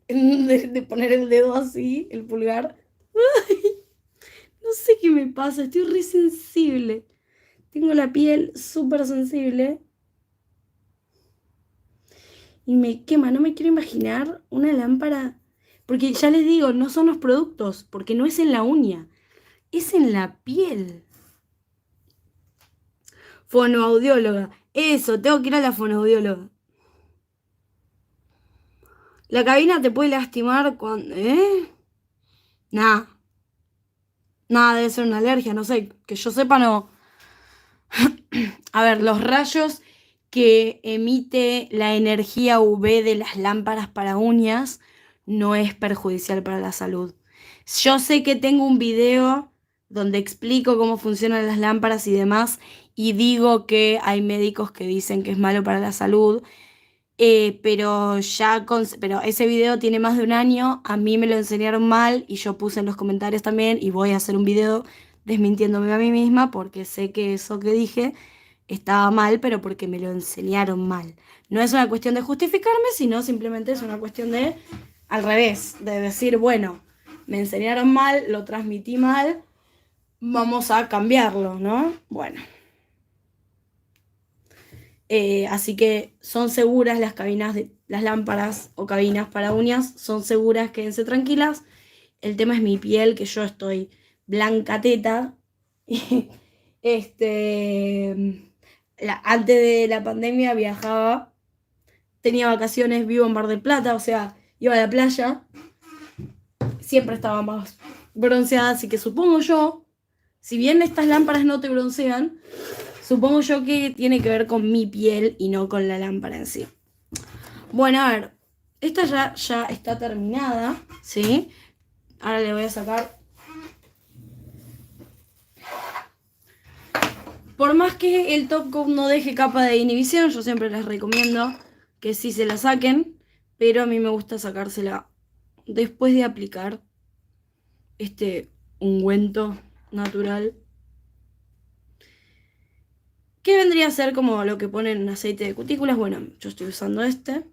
poner el dedo así, el pulgar. Ay, no sé qué me pasa, estoy re sensible. Tengo la piel súper sensible. Y me quema, no me quiero imaginar una lámpara. Porque ya les digo, no son los productos, porque no es en la uña, es en la piel. Fonoaudióloga. Eso, tengo que ir a la fonoaudióloga. La cabina te puede lastimar cuando... Nada. Nada, debe ser una alergia, no sé. Que yo sepa, no. A ver, los rayos que emite la energía UV de las lámparas para uñas no es perjudicial para la salud. Yo sé que tengo un video donde explico cómo funcionan las lámparas y demás, y digo que hay médicos que dicen que es malo para la salud, pero ese video tiene más de un año, a mí me lo enseñaron mal y yo puse en los comentarios también y voy a hacer un video desmintiéndome a mí misma porque sé que eso que dije estaba mal, pero porque me lo enseñaron mal. No es una cuestión de justificarme, sino simplemente es una cuestión de, al revés, de decir, bueno, me enseñaron mal, lo transmití mal, vamos a cambiarlo, ¿no? Bueno. Así que son seguras las cabinas de las lámparas o cabinas para uñas, son seguras, quédense tranquilas. El tema es mi piel, que yo estoy blanca teta. Antes de la pandemia viajaba, tenía vacaciones, vivo en Mar del Plata, o sea, iba a la playa, siempre estaba más bronceada, así que supongo yo, si bien estas lámparas no te broncean, supongo yo que tiene que ver con mi piel y no con la lámpara en sí. Bueno, a ver, esta ya está terminada, ¿sí? Ahora le voy a sacar. Por más que el top coat no deje capa de inhibición, yo siempre les recomiendo que sí se la saquen, pero a mí me gusta sacársela después de aplicar este ungüento natural, que vendría a ser como lo que ponen en aceite de cutículas. Bueno, yo estoy usando este.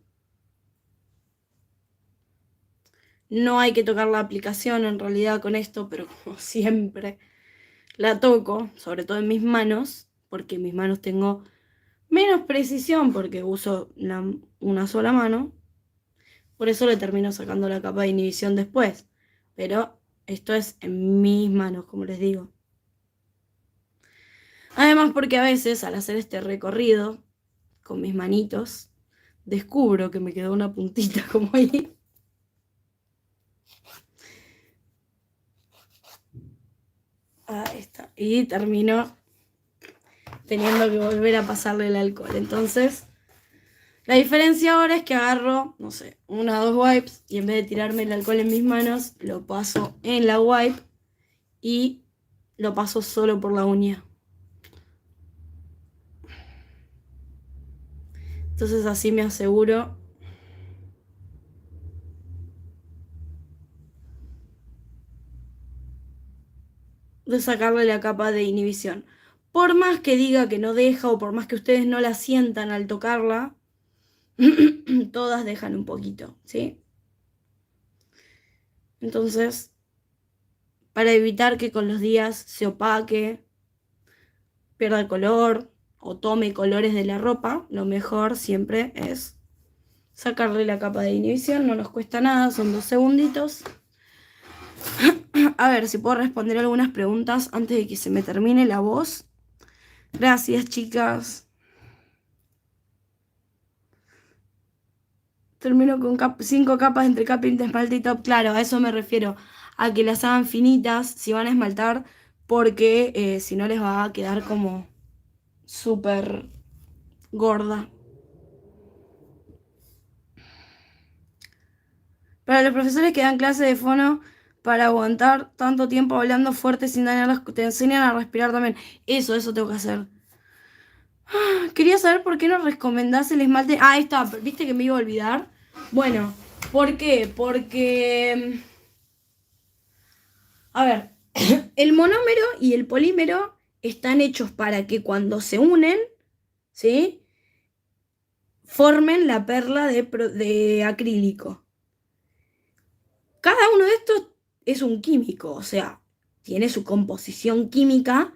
No hay que tocar la aplicación en realidad con esto, pero como siempre la toco, sobre todo en mis manos, porque en mis manos tengo menos precisión porque uso una sola mano. Por eso le termino sacando la capa de inhibición después. Pero esto es en mis manos, como les digo. Además porque a veces al hacer este recorrido con mis manitos, descubro que me quedó una puntita como ahí. Ahí está. Y termino teniendo que volver a pasarle el alcohol. Entonces, la diferencia ahora es que agarro, no sé, una o dos wipes y en vez de tirarme el alcohol en mis manos, lo paso en la wipe y lo paso solo por la uña. Entonces así me aseguro de sacarle la capa de inhibición. Por más que diga que no deja o por más que ustedes no la sientan al tocarla, todas dejan un poquito, ¿sí? Entonces, para evitar que con los días se opaque, pierda el color o tome colores de la ropa, lo mejor siempre es sacarle la capa de inhibición. No nos cuesta nada, son 2 segunditos. A ver si puedo responder algunas preguntas antes de que se me termine la voz. Gracias, chicas. Termino con 5 capas entre capping, esmalte y top. Claro, a eso me refiero. A que las hagan finitas si van a esmaltar, porque si no les va a quedar como súper gorda. Para los profesores que dan clase de fono, para aguantar tanto tiempo hablando fuerte sin dañar te enseñan a respirar también. Eso tengo que hacer. Quería saber por qué no recomendás el esmalte. Ah, ahí está, viste que me iba a olvidar. Bueno, ¿por qué? Porque, a ver, el monómero y el polímero están hechos para que cuando se unen, ¿sí? Formen la perla de acrílico. Cada uno de estos es un químico, o sea, tiene su composición química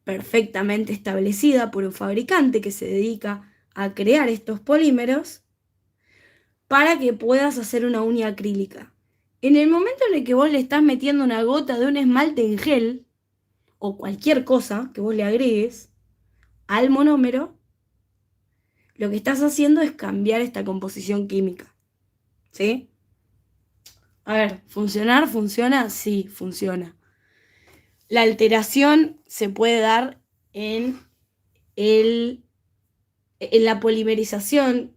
perfectamente establecida por un fabricante que se dedica a crear estos polímeros para que puedas hacer una uña acrílica. En el momento en el que vos le estás metiendo una gota de un esmalte en gel o cualquier cosa que vos le agregues al monómero, lo que estás haciendo es cambiar esta composición química. ¿Sí? A ver, ¿funcionar? ¿Funciona? Sí, funciona. La alteración se puede dar en la polimerización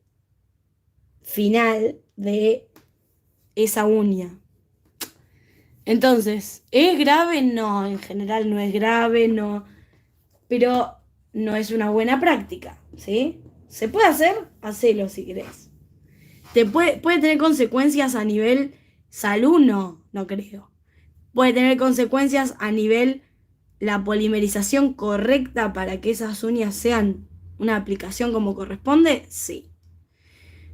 final de esa uña. Entonces, ¿es grave? No, en general no es grave, no, pero no es una buena práctica, ¿sí? ¿Se puede hacer? Hacelo si querés. ¿Puede tener consecuencias a nivel salud? No, no creo. ¿Puede tener consecuencias a nivel la polimerización correcta para que esas uñas sean una aplicación como corresponde? Sí.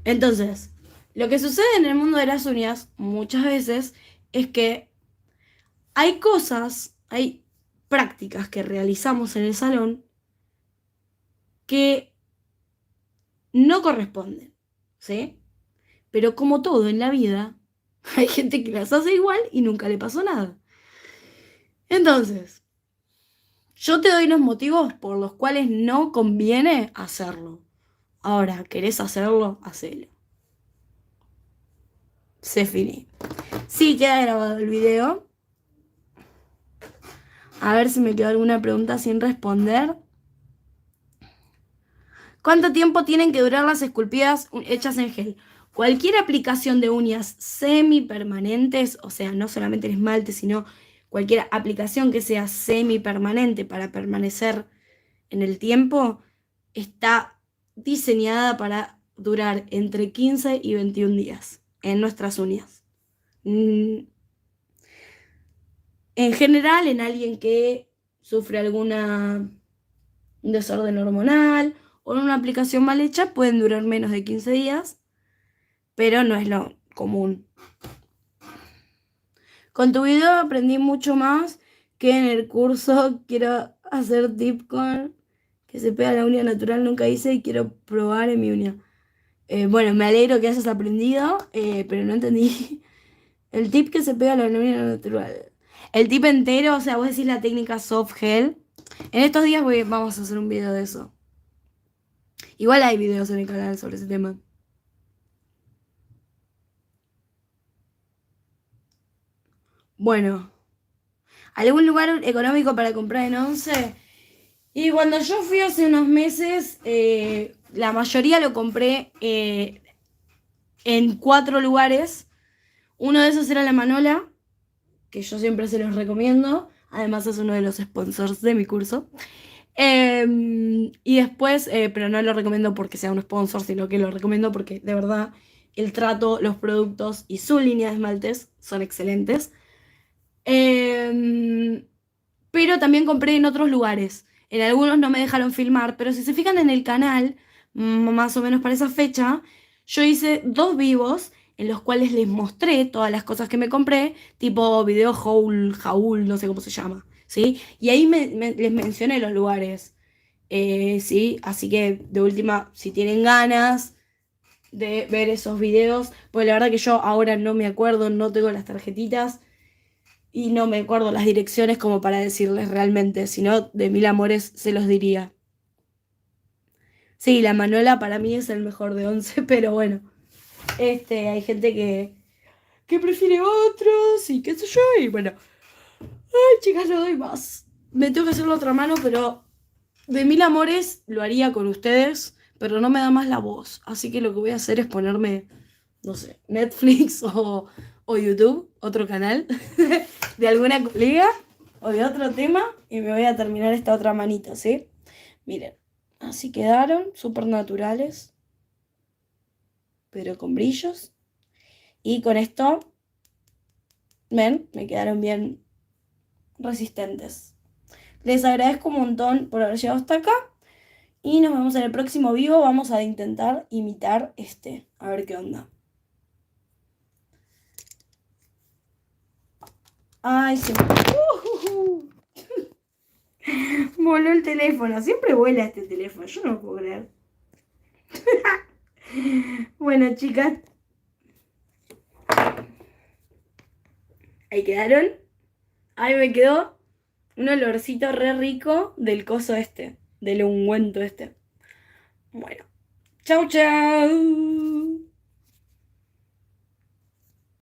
Entonces, lo que sucede en el mundo de las uñas muchas veces es que hay prácticas que realizamos en el salón que no corresponden, ¿sí? Pero como todo en la vida, hay gente que las hace igual y nunca le pasó nada. Entonces, yo te doy los motivos por los cuales no conviene hacerlo. Ahora, ¿querés hacerlo? Hacelo. Se finí. Sí, queda grabado el video. A ver si me quedó alguna pregunta sin responder. ¿Cuánto tiempo tienen que durar las esculpidas hechas en gel? Cualquier aplicación de uñas semipermanentes, o sea, no solamente el esmalte, sino cualquier aplicación que sea semipermanente para permanecer en el tiempo, está diseñada para durar entre 15 y 21 días en nuestras uñas. En general, en alguien que sufre alguna desorden hormonal o en una aplicación mal hecha, pueden durar menos de 15 días, pero no es lo común. Con tu video aprendí mucho más que en el curso. Quiero hacer tip con que se pega la uña natural, nunca hice y quiero probar en mi uña. Bueno, me alegro que hayas aprendido, pero no entendí el tip que se pega la uña natural. El tip entero, o sea, vos decís la técnica soft gel. En estos días vamos a hacer un video de eso. Igual hay videos en el canal sobre ese tema. Bueno, ¿algún lugar económico para comprar en Once? Y cuando yo fui hace unos meses, la mayoría lo compré en 4 lugares. Uno de esos era La Manola, que yo siempre se los recomiendo. Además es uno de los sponsors de mi curso. Y después, pero no lo recomiendo porque sea un sponsor, sino que lo recomiendo porque de verdad el trato, los productos y su línea de esmaltes son excelentes. Pero también compré en otros lugares. En algunos no me dejaron filmar, pero si se fijan en el canal, más o menos para esa fecha, yo hice 2 vivos en los cuales les mostré todas las cosas que me compré, tipo video haul, no sé cómo se llama, ¿sí? Y ahí les mencioné los lugares, ¿sí? Así que de última, si tienen ganas de ver esos videos, pues la verdad que yo ahora no me acuerdo, no tengo las tarjetitas y no me acuerdo las direcciones como para decirles realmente, si no, de mil amores se los diría. Sí, la Manuela para mí es el mejor de Once, pero bueno, hay gente que prefiere otros y qué sé yo, y bueno, ay chicas, no doy más. Me tengo que hacer la otra mano, pero de mil amores lo haría con ustedes, pero no me da más la voz, así que lo que voy a hacer es ponerme, no sé, Netflix o YouTube, otro canal, de alguna colega o de otro tema, y me voy a terminar esta otra manito, ¿sí? Miren, así quedaron, súper naturales, pero con brillos. Y con esto, ven, me quedaron bien resistentes. Les agradezco un montón por haber llegado hasta acá. Y nos vemos en el próximo vivo. Vamos a intentar imitar este. A ver qué onda. Ay, se me... Voló el teléfono. Siempre vuela este teléfono. Yo no lo puedo creer. Bueno, chicas. Ahí quedaron. Ahí me quedó un olorcito re rico del coso este. Del ungüento este. Bueno. Chau, chau.